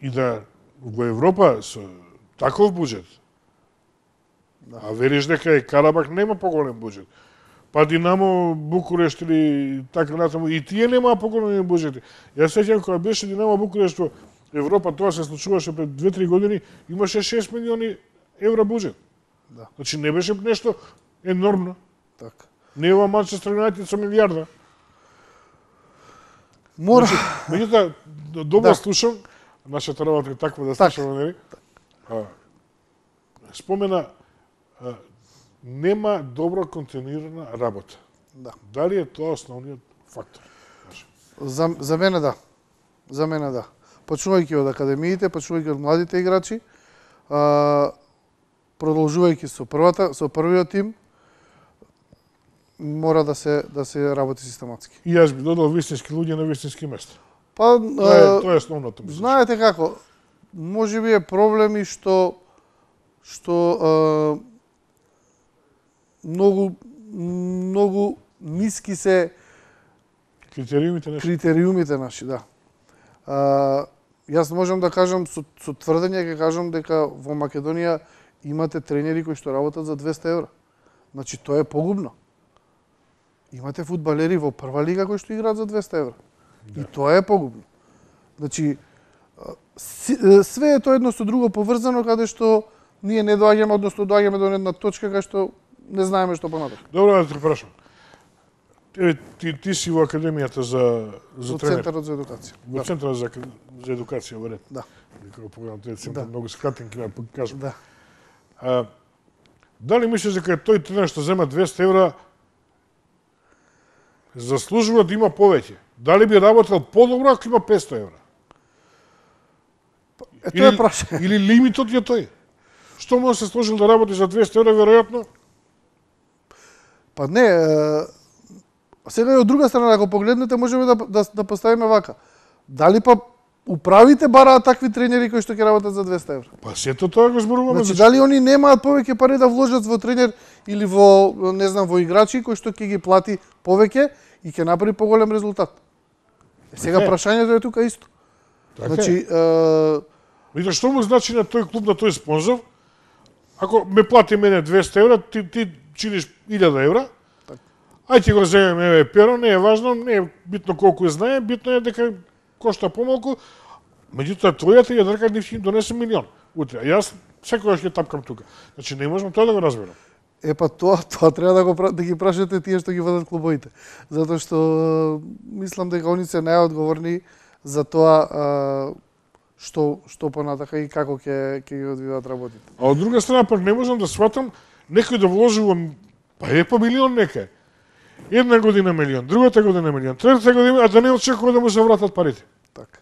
И да во Европа со таков буџет. А вериш дека и Карабах нема поголем буџет. Па Динамо, Букурешт или така натаму, и тие немаа поголеми буџети. Јас сеќавам кога беше Динамо Букурешт во Европа, тоа се случуваше пред 2-3 години, имаше 6 милиони евра буџет. Да. Значи не беше нешто енормно. Така. Не е Манчестер Юнајтед со милијарда. Мора. Значи, меѓутоа, добро слушам, нашата работа е таква да слушаме, нели? Спомена, нема добро континуирана работа. Да. Дали е тоа основниот фактор? За мене да. За мене да. Почнувајќи од академиите, почнувајќи од младите играчи, продолжувајќи со првиот тим, мора да се работи систематски. И јас би додал вистински луѓе на вистински места. Па тоа е основното. Знаете како, можеби е проблем и што многу ниски се критериумите наши, да. Јас можам да кажам со тврдење ќе кажам дека во Македонија имате тренери кои што работат за 200 евра. Значи тоа е погубно. Имате фудбалери во прва лига кои што играат за 200 евра. И тоа е погубно. Значи, све е тоа едно со друго поврзано, каде што ние не доаѓаме, односно доаѓаме до една точка каде што не знаеме што понатаму. Добро, да те прашам. Ти си во академијата за тренер. Центарот за едукација. Во центарот за едукација, во ред. Да. Како погледам, тој центар многу скратенки ме покажам. Да. Дали мислиш дека тој тренер што зема 200 евра заслужува да има повеќе? Дали би работел подобро ако има 500 евра? Тоа е прашање. Или лимитот е тој? Што може се сложил да работи за 200 евра, веројатно? Па не, сега и од друга страна, ако погледнете, можеме да поставиме вака. Дали па управите бараат такви тренери кои што ќе работат за 200 евра? Па сето тоа го зборуваме. Значи, дали они немаат повеќе пари да вложат во тренер или во, не знам, во играчи кои што ќе ги плати повеќе и ќе направи поголем резултат? Сега прашањето е тука исто. Значи, видиш што му значи на тој клуб, на тој спонзор? Ако ме плати мене 200 евра, ти чиниш 1000 евра, ајде го земеме, еве перо, не е важно, не е битно колку знае, битно е дека кошта помалку, меѓутоа твојата ја дрка нив ќе им донесе милион утре. Јас секогаш ќе тапкам тука. Значи не можам тоа да го разберам. Па тоа треба да ги прашате тие што ги водат клубовите. Затоа што мислам дека они се најодговорни за тоа што понатака и како ќе ги одвиваат работите. А од друга страна пак не можам да сватам некој да вложи во милион некај. Една година милион, другата година милион, третата година, а да не очекува да му се вратат парите. Така.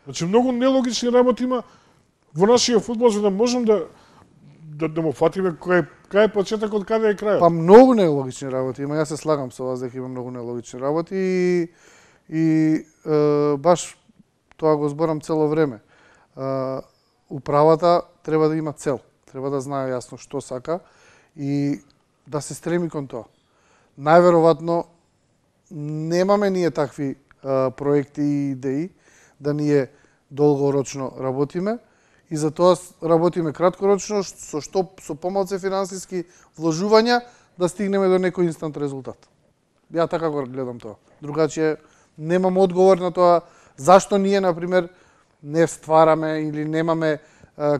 Значи многу нелогични работи има во нашиот фудбал за да можам да му фатиме кај е почетокот, каде е крајот. Па многу нелогични работи има, јас се слагам со вас дека има многу нелогични работи и баш тоа го зборам цело време. Управата треба да има цел, треба да знае јасно што сака и да се стреми кон тоа. Најверојатно немаме ние такви проекти и идеи да ние долгорочно работиме и затоа работиме краткорочно со помалце финансиски вложувања да стигнеме до некој инстант резултат. Ја така го гледам тоа. Другачи немам одговор на тоа зашто ние на пример не ствараме или немаме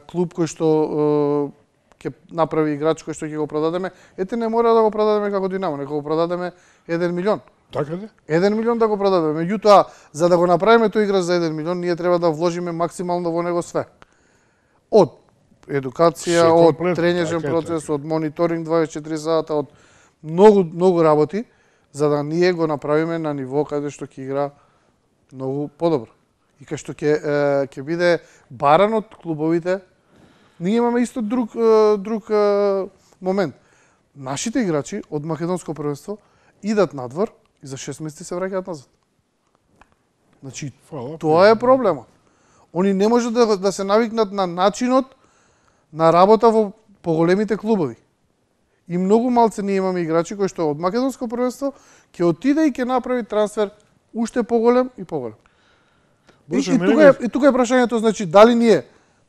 клуб кој што ќе направи играч кој што ќе го продадеме, ете не мора да го продадеме како Динамо, нека го продадеме 1 милион. Така де? 1 милион да го продадеме. Меѓутоа, за да го направиме тој играч за 1 милион, ние треба да вложиме максимално во него све. Од едукација, од тренежен процес, од мониторинг 24 сата, од многу работи, за да ние го направиме на ниво каде што ќе игра многу подобро. И кај што ќе биде баран од клубовите. Ние имаме исто друг момент. Нашите играчи од македонско првенство идат надвор и за 6 месеци се враќаат назад. Значи, тоа е проблемот. Они не може да се навикнат на начинот на работа во поголемите клубови. И многу малце ние имаме играчи кои што од македонско првенство ќе отиде и ќе направи трансфер уште поголем и поголем. И тука е прашањето, значи, дали ние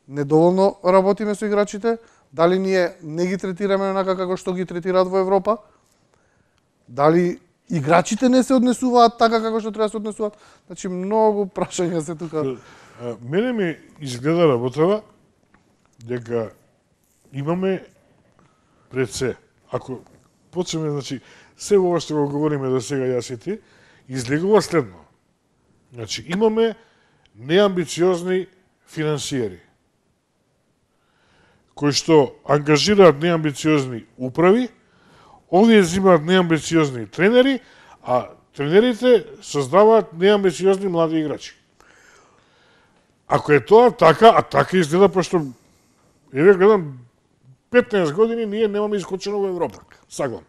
недоволно работиме со играчите, дали ние не ги третираме онака како што ги третираат во Европа, дали играчите не се однесуваат така како што треба да се однесуваат. Значи, многу прашања се тука. Мене ми изгледа работава дека имаме пред се. Ако почнеме, значи, се ова што го говориме до сега јас и ти, излегува следно. Значи, имаме неамбициозни финансиери, кои што ангажираат неамбициозни управи, овие земаат неамбициозни тренери, а тренерите создаваат неамбициозни млади играчи. Ако е тоа така, а така изгледа, пошто, еве гледам, 15 години ние немаме искочено во Европа. Саглам.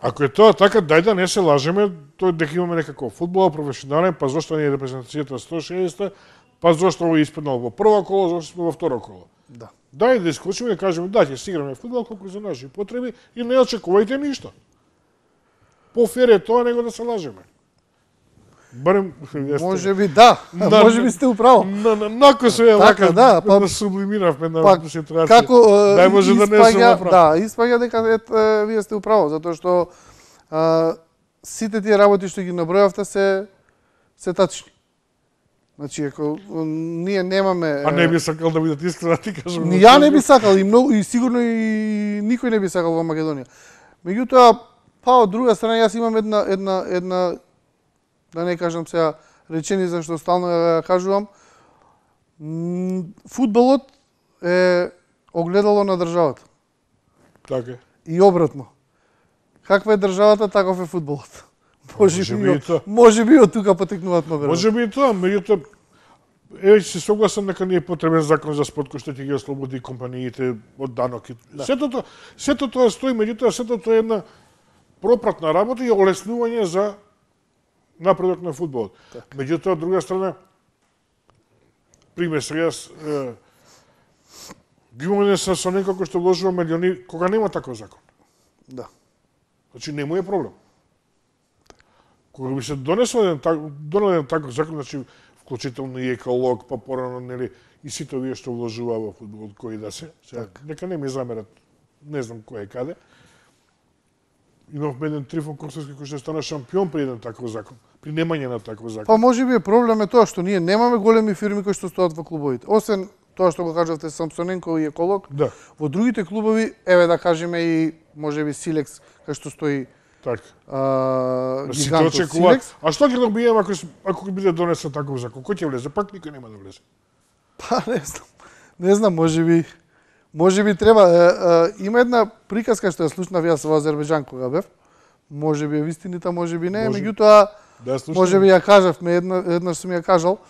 Ако е тоа така, дај да не се лажеме, тој дека имаме некако фудбал професионален, па зошто не е репрезентацијата 160, па зошто овој испаднал во прво коло, зошто сме во второ коло. Да. Дај да исклучиме и да кажеме, да, ќе си играме фудбал колку за наши потреби и не очекувајте ништо. Пофер е тоа него да се лажеме. Барем може би да, може би сте управо. Нако се лака да сублимиравме на ситуација. Како дај може да не се управо. Да, испаѓа дека вие сте управо, затоа што Сите тие работи што ги набројавте се тачни. Значи, ако ние немаме... А не би сакал да бидат искрена, ти кажам. Ни ја не би сакал, и сигурно и никој не би сакал во Македонија. Меѓутоа, па од друга страна, јас имам една да не кажам сега реченица што стално ја кажувам, фудбалот е огледало на државата. Така е. И обратно. Каква е државата, таков е фудбалот. Може би од тука потекнуваат многу. Може би и тоа, меѓутоа се согласен дека не е потребен закон за спорт кој што ќе ги ослободи компаниите од данок. Сето тоа стои, меѓутоа сето тоа е една пропратна работа и олеснување за напредок на фудбалот. Меѓутоа, од друга страна, пример, сега ги имаме со некој кој што вложува милиони, кога нема таков закон. Да. Значи, не му е проблем. Кога би се донесел еден таков закон, значи, вклучително и еколог, па порано, нели, и сите овие што вложува во фудбалот, кои да се, сега, нека не ми замерат, не знам кој е каде. Имавме еден Трифон Косовски кој што стана шампион при еден таков закон, при немање на таков закон. Па може би проблем е тоа што ние немаме големи фирми кои што стоат во клубовите. Освен тоа што го кажавте Самсоненко и еколог, да. Во другите клубови, еве да кажеме и можеби Силекс, кај што стои така. Гигантот Силекс. А што ќе добиеме ако биде донесен таков закон? Кој ќе влезе? Пак никој нема да влезе. Па не знам, може би треба. Има една приказка што ја слушнав јас во Азербејџан кога бев. Може би е вистинита, може би не, меѓутоа може би ја кажавме, еднаш сум ја кажал.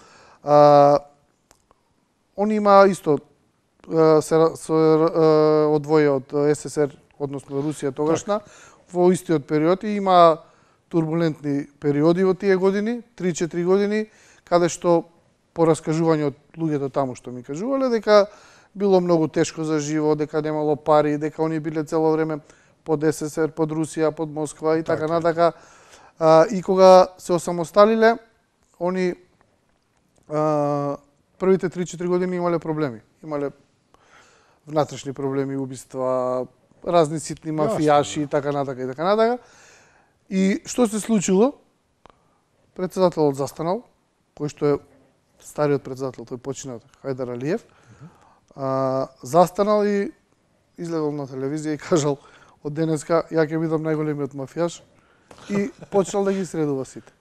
Он има исто се одвоја од СССР, односно Русија тогашна, во истиот период и има турбулентни периоди во тие години, 3-4 години, каде што по раскажување од луѓето таму што ми кажувале дека било многу тешко за живот, дека немало пари, дека они биле цело време под СССР, под Русија, под Москва и така натака. И кога се осамосталиле, они првите 3-4 години имале проблеми. Имале внатрешни проблеми, убиства, разни ситни мафијаши и така натака и така натака. И што се случило? Претседателот застанал, кој што е стариот претседател, тој почина Хајдар Алиев, застанал и излегол на телевизија и кажал од денеска ја ќе бидам најголемиот мафијаш и почнал да ги средува сите.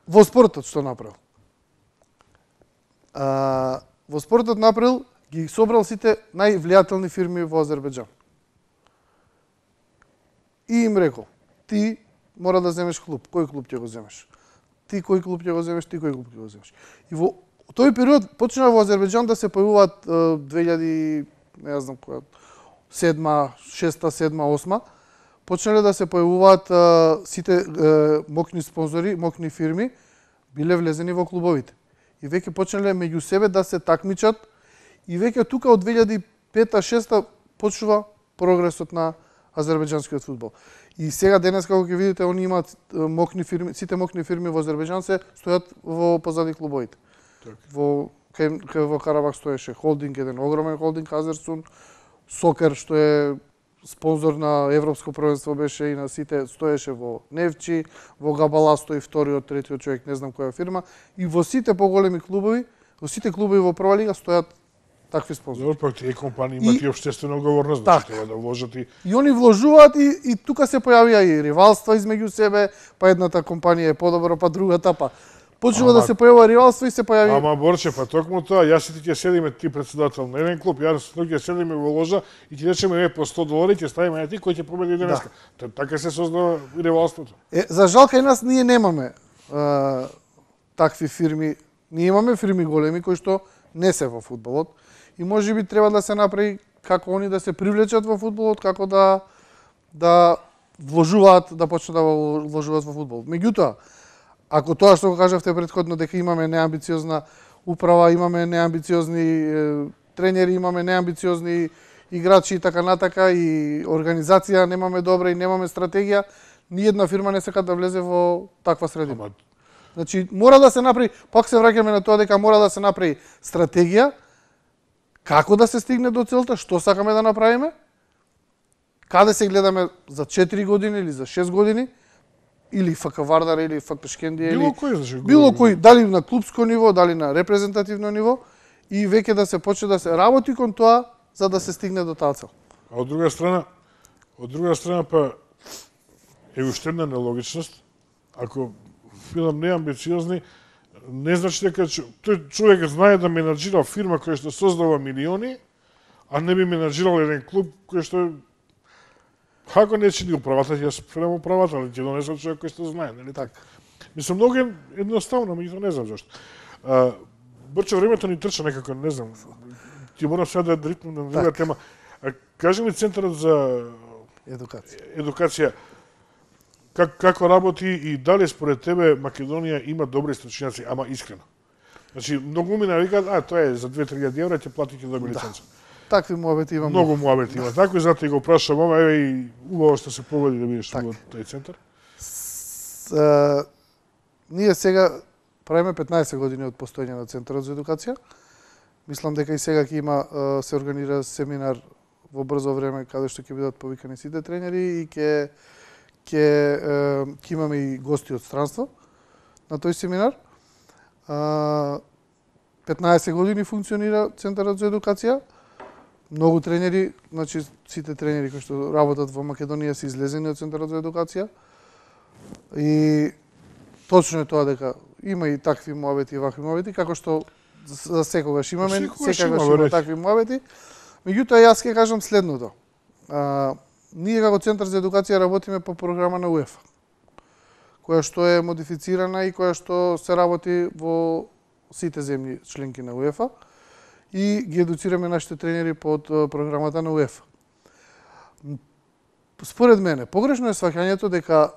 Во спортот што направил? Во спортот направил, ги собрал сите највлијателни фирми во Азербејџан. И им рекол, ти мора да земеш клуб. Кој клуб ќе го земеш? Ти кој клуб ќе го земеш, ти кој клуб ќе го земеш. И во тој период почна во Азербејџан да се појавуваат 2000, не знам која, 7, 6, 7, 8, почнале да се појавуваат сите мокни спонзори, мокни фирми, биле влезени во клубовите. И веќе почнале меѓу себе да се такмичат и веќе тука од 2005-2006 почнува прогресот на азербејџанскиот фудбал. И сега денес како ќе видите, они имаат мокни фирми, сите мокни фирми во Азербејџан се стојат во позади клубовите. Во Карабах стоеше холдинг, еден огромен холдинг, Азерсун, Сокер, што е спонзор на Европско првенство беше и на сите, стоеше во Невчи, во Габала стои вториот, третиот човек, не знам која фирма, и во сите поголеми клубови, во сите клубови во прва лига стојат такви спонзори. Добро, пак тие компании имаат и општествена одговорност, значи треба да вложат и... И они вложуваат и тука се појавија и ривалства измеѓу себе, па едната компанија е подобра, па другата, па почнува да се појавува ривалство и се појави... Ама Борче, па токму тоа, јас и ти ќе седиме, ти председател на еден клуб, јас ќе седиме во ложа и ќе речеме по $100 ќе ставиме на ти кој ќе победи денеска. Да. Така се создава ривалството. За жал кај нас ние немаме такви фирми, ние имаме фирми големи кои што не се во фудбалот и можеби треба да се направи како они да се привлечат во фудбалот, како да вложуваат, да почнат да вложуваат во фудбал. Меѓутоа, ако тоа што го кажавте претходно дека имаме неамбициозна управа, имаме неамбициозни тренери, имаме неамбициозни играчи и така натака и организација немаме добра и немаме стратегија, ниедна фирма не сака да влезе во таква средина. Значи мора да се направи, пак се враќаме на тоа дека мора да се направи стратегија како да се стигне до целта, што сакаме да направиме, каде се гледаме за 4 години или за 6 години, или ФК Вардар, или ФК Шкендија, или било кој, дали на клубско ниво, дали на репрезентативно ниво, и веќе да се почне да се работи кон тоа, за да се стигне до таа цел. А од друга страна па е уште една нелогичност. Ако филм не е амбициозни, не значи дека тој човек знае да менаџира фирма која што создава милиони, а не би менаџирал еден клуб кој што како не чини управата, ја сферам управата, ali ќе донесам човек кој што знае, нели така? Мислам, многу едноставно, меѓутоа не знам зашто. Брче времето ни трча некако, не знам. Ти морам сега да ритнам на друга тема. Кажи ми Центарот за едукација како работи и дали според тебе Македонија има добри стручњаци, ама искрено. Значи, многу ми навикаат, тоа е за 2-3 евра ќе плати ќе доби лиценца. Такви муабети има. Многу муабети има. Тако и затоа го прашам ова, еве и убаво што се погоди да бидеш во тој центар. Ние сега правиме 15 години од постоење на Центарот за едукација. Мислам дека и сега ќе има се органира семинар во брзо време каде што ќе бидат повикани сите тренери и ќе имаме и гости од странство на тој семинар. 15 години функционира Центарот за едукација. Многу тренери, значи сите тренери кои што работат во Македонија се излезени од Центарот за едукација. И точно е тоа дека има и такви муабети и вакви муабети, како што за секогаш имаме, секогаш има такви муабети. Меѓутоа, јас ќе кажам следното. Ние како Центар за едукација работиме по програма на УЕФА, која што е модифицирана и која што се работи во сите земји членки на УЕФА и ги едуцираме нашите тренери под програмата на УЕФА. Според мене, погрешно е сваќањето дека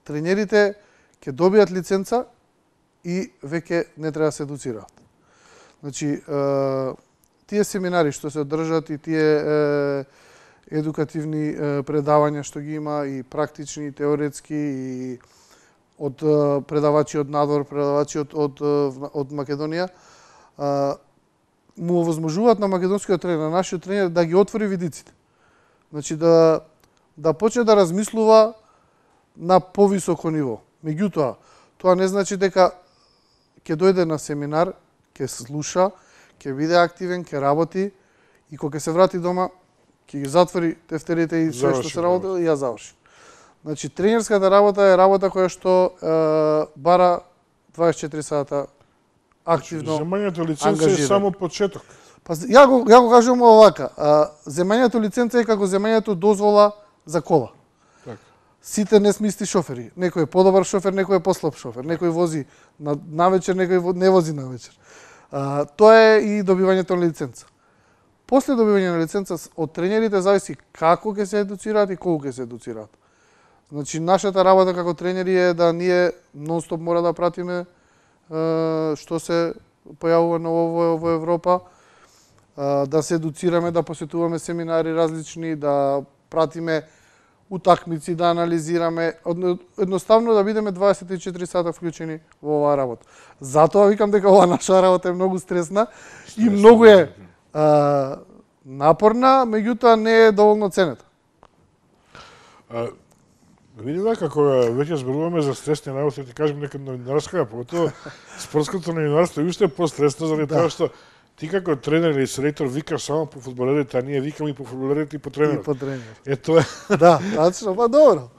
тренерите ќе добијат лиценца и веќе не треба да се едуцираат. Значи, тие семинари што се одржат и тие едукативни предавања што ги има и практични, и теоретски, и од предавачи од надвор, предавачи од Македонија, му овозможуваат на македонскиот тренер, на нашиот тренер да ги отвори видиците. Значи да почне да размислува на повисоко ниво. Меѓутоа, тоа не значи дека ќе дојде на семинар, ќе слуша, ќе биде активен, ќе работи и кога ќе се врати дома, ќе ги затвори тефтерите и све што се работи и ја заврши. Значи, тренерската работа е работа која што бара 24 сата активно ангажирано. Земањето лиценца е само почеток. Па, ја го кажувам овака. Земањето лиценца е како земањето дозвола за кола. Так. Сите не сме исти шофери. Некој е подобар шофер, некој е послаб шофер. Некој вози навечер, некој не вози навечер. Тоа е и добивањето на лиценца. После добивање на лиценца од тренерите зависи како ќе се едуцираат и колку ќе се едуцираат. Значи, нашата работа како тренери е да ние нон-стоп мора да пратиме што се појавува ново во Европа, да се едуцираме, да посетуваме семинари различни, да пратиме утакмици, да анализираме, едноставно да бидеме 24 сата вклучени во оваа работа. Затоа викам дека оваа наша работа е многу стресна и многу е напорна, меѓутоа не е доволно ценета. Види дека кога веќе зборуваме за стресни работи, ти кажем нека новинарска, поготово спортското новинарство е уште постресно заради тоа што ти како тренер или селектор викаш само по фудбалерите, а ние викаме и по фудбалерите и по тренерот. И по тренерот. Е тоа. Да, тачно, па добро.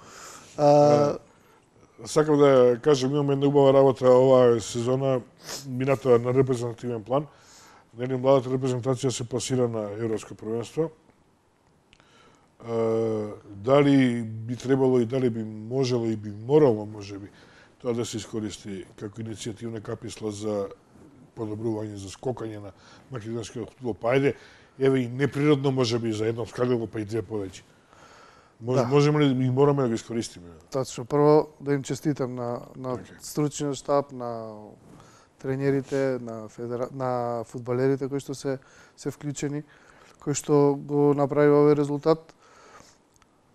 Сакам да кажам, имаме една убава работа оваа сезона, минатоа на репрезентативен план. Нели младата репрезентација се пласира на Европско првенство. Дали би требало и дали би можело и би морало, можеби, тоа да се искористи како иницијативна каписла за подобрување, за скокање на македонскиот фудбал. Па ајде, еве и неприродно можеби за едно скалило, па и две повеќе. Можеме ли и мораме да го искористиме? Точно, прво да им честитам на стручниот штаб, на тренерите, на фудбалерите кои што се вклучени, кои што го направи овој резултат.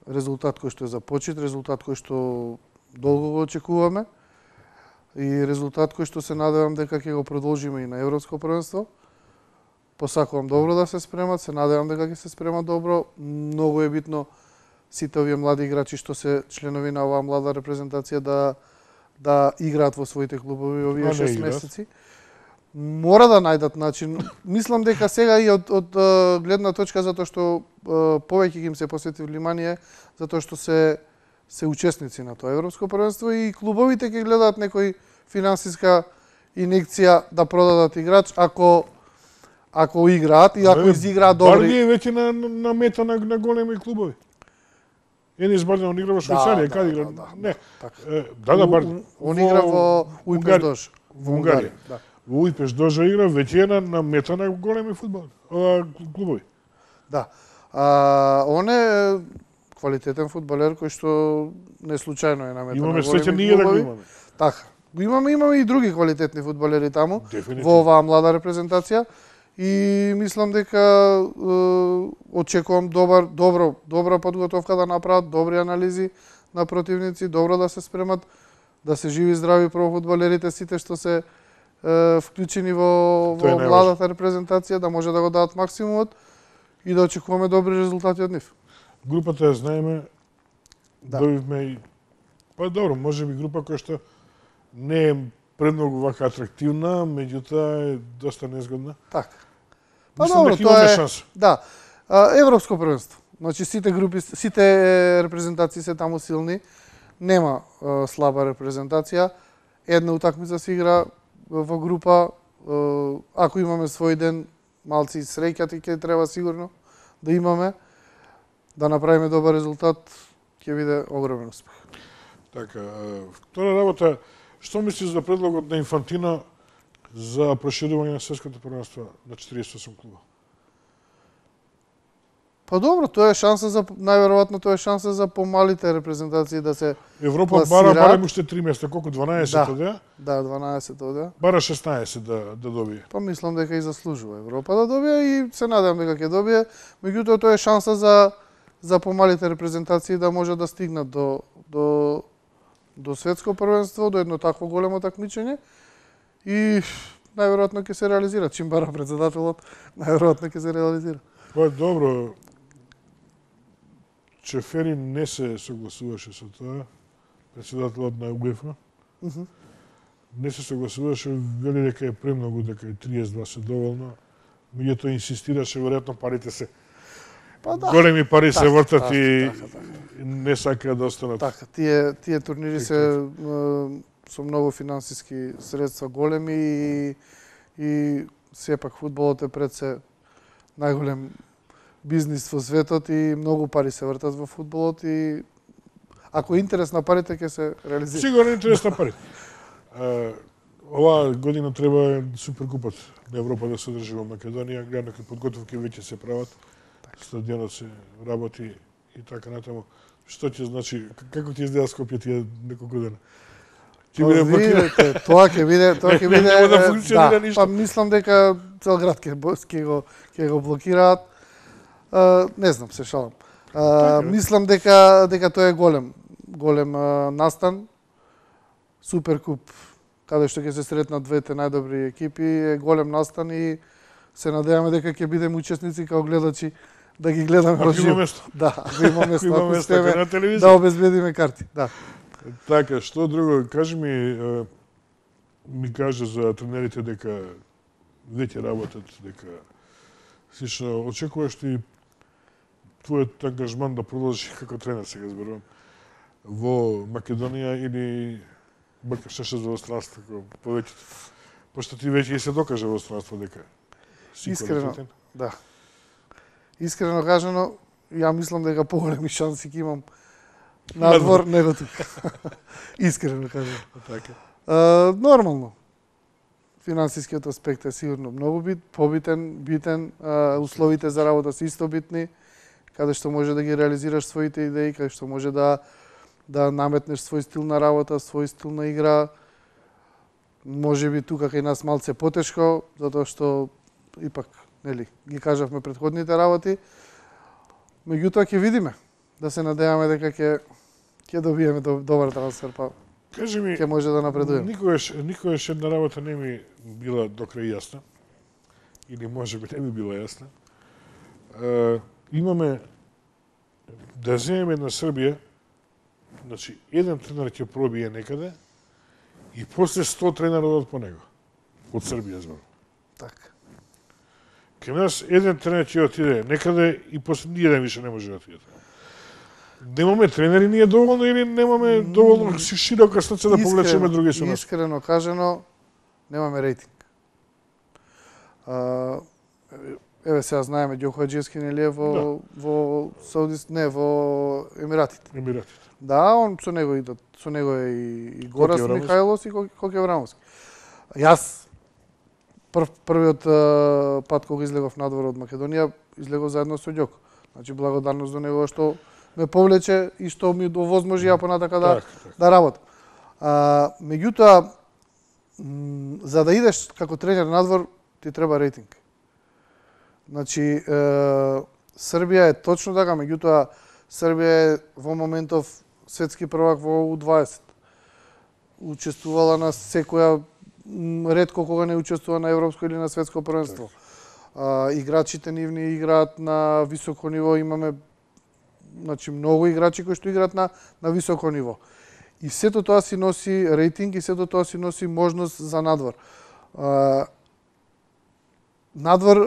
Резултат кој што е започет, резултат кој што долго го очекуваме и резултат кој што се надевам дека ќе го продолжиме и на Европско првенство. посакувам добро да се спремат, се надевам дека ќе се спремат добро. Многу е битно сите овие млади играчи што се членови на оваа млада репрезентација да играат во своите клубови овие 6 месеци. Мора да најдат начин. Мислам дека сега и од гледна точка затоа што повеќе им се посвети внимание затоа што се учесници на тоа европско првенство и клубовите ќе гледаат некој финансиска инекција да продадат играч ако играат и ако изиграат добри. Барди е веќе на мета на големи клубови. Енис Барден, он игра во Швајцарија, каде игра? Не. Да, Барден. Он игра во Ујпеш во Унгарија. Во Ујпеш Дожа игра веќе на мета на големи клубови. Да. Он е квалитетен фудбалер кој што не случајно е на мета на големи клубови. Имаме среќа ние да го имаме. Така. Имаме и други квалитетни фудбалери таму во оваа млада репрезентација и мислам дека очекувам добра подготовка да направат, добри анализи на противници, добро да се спремат, да се живи здрави прво фудбалерите сите што се вклучени во младата репрезентација, да може да го дадат максимумот и да очекуваме добри резултати од нив. Групата ја знаеме, добивме и па добро, можеби група која што не е премногу вака атрактивна, меѓутоа е доста незгодна. Така. Па добро, тоа е шанса. Да. Европско првенство. Значи сите групи, сите репрезентации се таму силни. Нема слаба репрезентација. Една утакмица се игра во група. Ако имаме свој ден, малци среќа ќе треба сигурно да имаме, да направиме добар резултат, ќе биде огромен успех. Така, втора работа, што мислиш за предлогот на Инфантино за проширување на светското првенство на 48 клуба? Па добро, тоа е шанса за најверојатно тоа е шанса за помалите репрезентации да се Европа бара барем уште 3 места, колку 12 одеа? Да, 12 одеа. Бара 16 да добие. Па мислам дека и заслужува Европа да добие и се надевам дека ќе добие, меѓутоа тоа е шанса за помалите репрезентации да може да стигнат до светско првенство, до едно такво големо такмичење и најверојатно ќе се реализира. Чим бара председателот, најверојатно ќе се реализира. Па добро, Чефери не се согласуваше со тоа, председателот на УЕФА. Не се согласуваше, вели дека е премногу, дека е 32 се доволно, меѓутоа инсистираше, веројатно парите се големи пари се вртат и не сакаат да останат. Така, тие турнири се со многу финансиски средства големи и сепак фудбалот е пред се најголем бизнис во светот и многу пари се вртат во фудбалот и ако е интерес на парите ќе се реализира. Сигурно интерес на парите. Оваа година треба Суперкупот на Европа да се одржи во Македонија, гледам дека подготовки веќе се прават. Стадионот се работи и така натаму. Што ќе значи, како ќе изгледа Скопје тие неколку дена? Ќе биде блокирано. Тоа ќе биде Нема да функционира ништо. Па мислам дека цел град ќе го блокираат. Не знам, се шалам. Мислам дека тоа е голем настан. Суперкуп, каде што ќе се сретнат двете најдобри екипи, е голем настан и се надеваме дека ќе бидеме учесници како гледачи да ги гледаме во живо. Да, ако има место, ако успееме да обезбедиме карти. Да. Така, што друго? Кажи ми кажа за тренерите дека веќе работат, дека слично очекуваш ти твојот ангажман да продолжи како тренер, сега зборувам, во Македонија или бакаш за странство повеќето? Пошто ти веќе и се докаже во странство дека си квалитетен. Да. Искрено кажано, ја мислам дека поголеми шанси ќе имам надвор него тука. Искрено кажано. Така. Нормално. Финансискиот аспект е сигурно многу битен, условите за работа се исто битни, каде што може да ги реализираш своите идеи, каде што може да наметнеш свој стил на работа, свој стил на игра. Може би тука кај нас малце потешко, затоа што ипак ги кажавме претходните работи. Меѓутоа ќе видиме. Да се надеваме дека ќе добиеме добар трансфер, па кажи ми, ќе може да напредуваме. Никогаш една работа не ми била до крај јасна. или може би не би била јасна, имаме да земеме една Србија, значи, еден тренер ќе пробие некаде и после 100 тренера одат по него. Од Србија, зборам. Така. Кај нас еден тренер ќе отиде некаде и после ниједен више не може да отиде. Немаме тренери ние доволно или немаме доволно широка срце да повлечеме други со нас? Искрено кажано, немаме рейтинг. Еве сега знаеме Ѓоко Хаџиевски нели е во Саудис, не, во Емиратите. Емиратите. Да, он со него е и Горас Михајлос и Коке Аврамовски. Јас првиот пат кога излегов надвор од Македонија, излегов заедно со Ѓоко. Значи благодарност до него што ме повлече и што ми овозможи ја понатака да работам. Меѓутоа, за да идеш како тренер надвор, ти треба рейтинг. Значи, Србија е точно така, меѓутоа, Србија е во моментов светски првак во U20. Учествувала на секоја, ретко кога не учествува на европско или на светско првенство. Играчите нивни играат на високо ниво, имаме значи многу играчи кои што играат на високо ниво. И сето тоа си носи рейтинг и сето тоа си носи можност за надвор. Надвор,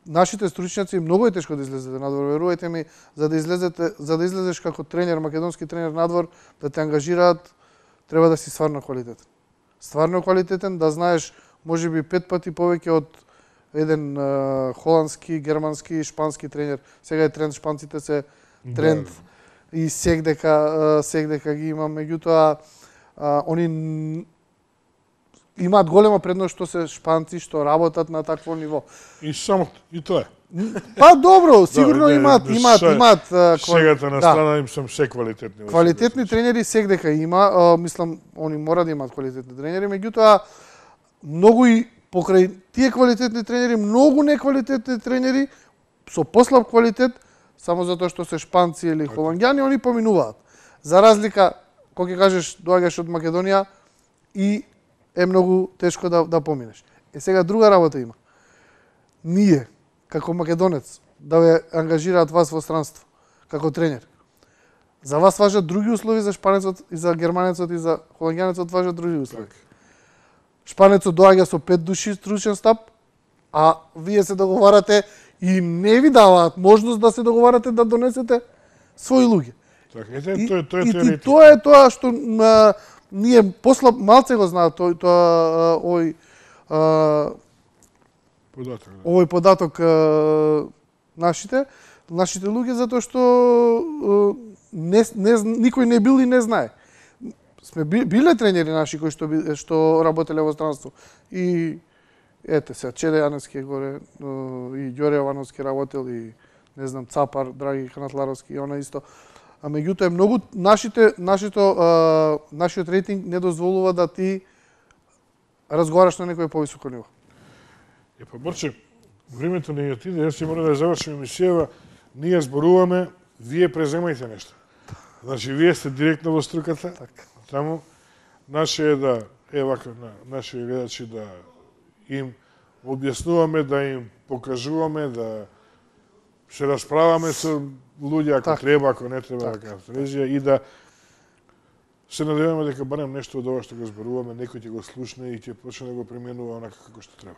нашите стручњаци многу е тешко да излезете надвор, верувајте ми, за да излезеш како тренер, македонски тренер надвор, да те ангажираат, треба да си стварно квалитетен. Стварно квалитетен, да знаеш можеби 5 пати повеќе од еден холандски, германски, шпански тренер. Сега е тренд, шпанците се тренд и секдека ги има, меѓутоа они имаат голема предност што се шпанци што работат на такво ниво. И само и тоа е. Па добро, сигурно имаат Шегата на страна им сум се квалитетни. Квалитетни тренери секдека има, мислам они мора да имаат квалитетни тренери, меѓутоа многу и покрај тие квалитетни тренери, многу неквалитетни тренери со послаб квалитет, само затоа што се шпанци или холанѓани, они поминуваат. За разлика, кога ќе кажеш доаѓаш од Македонија и е многу тешко да поминеш. Сега друга работа има. Ние, како македонец, да ве ангажираат вас во странство, како тренер. За вас важат други услови, за шпанецот и за германецот и за холанѓанецот важат други услови. Шпанецот доаѓа со 5 души стручен штаб, а вие се договарате и не ви даваат можност да се договарате да донесете своји луѓе. И тоа е тоа што ние послаб малце го знаат овој податок нашите луѓе, затоа што никој не бил и не знае. Сме биле тренери наши кои што работеле во странство. И ете се, Чеде Јаневски горе, и Ѓоре Јовановски работел, и не знам, Цапар, Драги Ханатларовски, и она исто. А меѓутоа многу нашиот рейтинг не дозволува да ти разговараш на некој повисоко ниво. Па Борче, времето не отиде, јас ќе мора да завршим емисијава, ние зборуваме, вие преземајте нешто. Значи, вие сте директно во струката, таму, наше е да, вака, наши гледачи да им објаснуваме, да им покажуваме, да се расправаме со луѓе, ако треба, ако не треба, како телевизија, и да се надеваме дека барем нешто од ова што го зборуваме, некој ќе го слушне и ќе почне да го применува онака како што треба.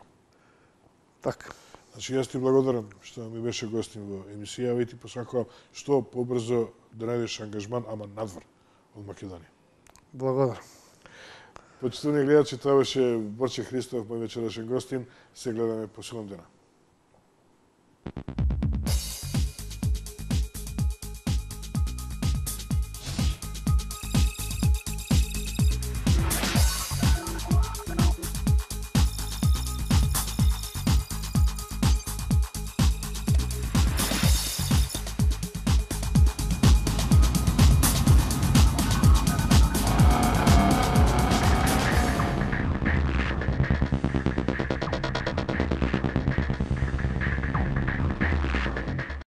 Така. Значи, јас ти благодарам што ми беше гостин во емисијава и ти посакувам што побрзо да најдеш ангажман, ама надвор од Македонија. Благодарам. Почитувани гледачи, тоа беше Борче Христов, мој вечерашен гостин. Се гледаме по силом дена.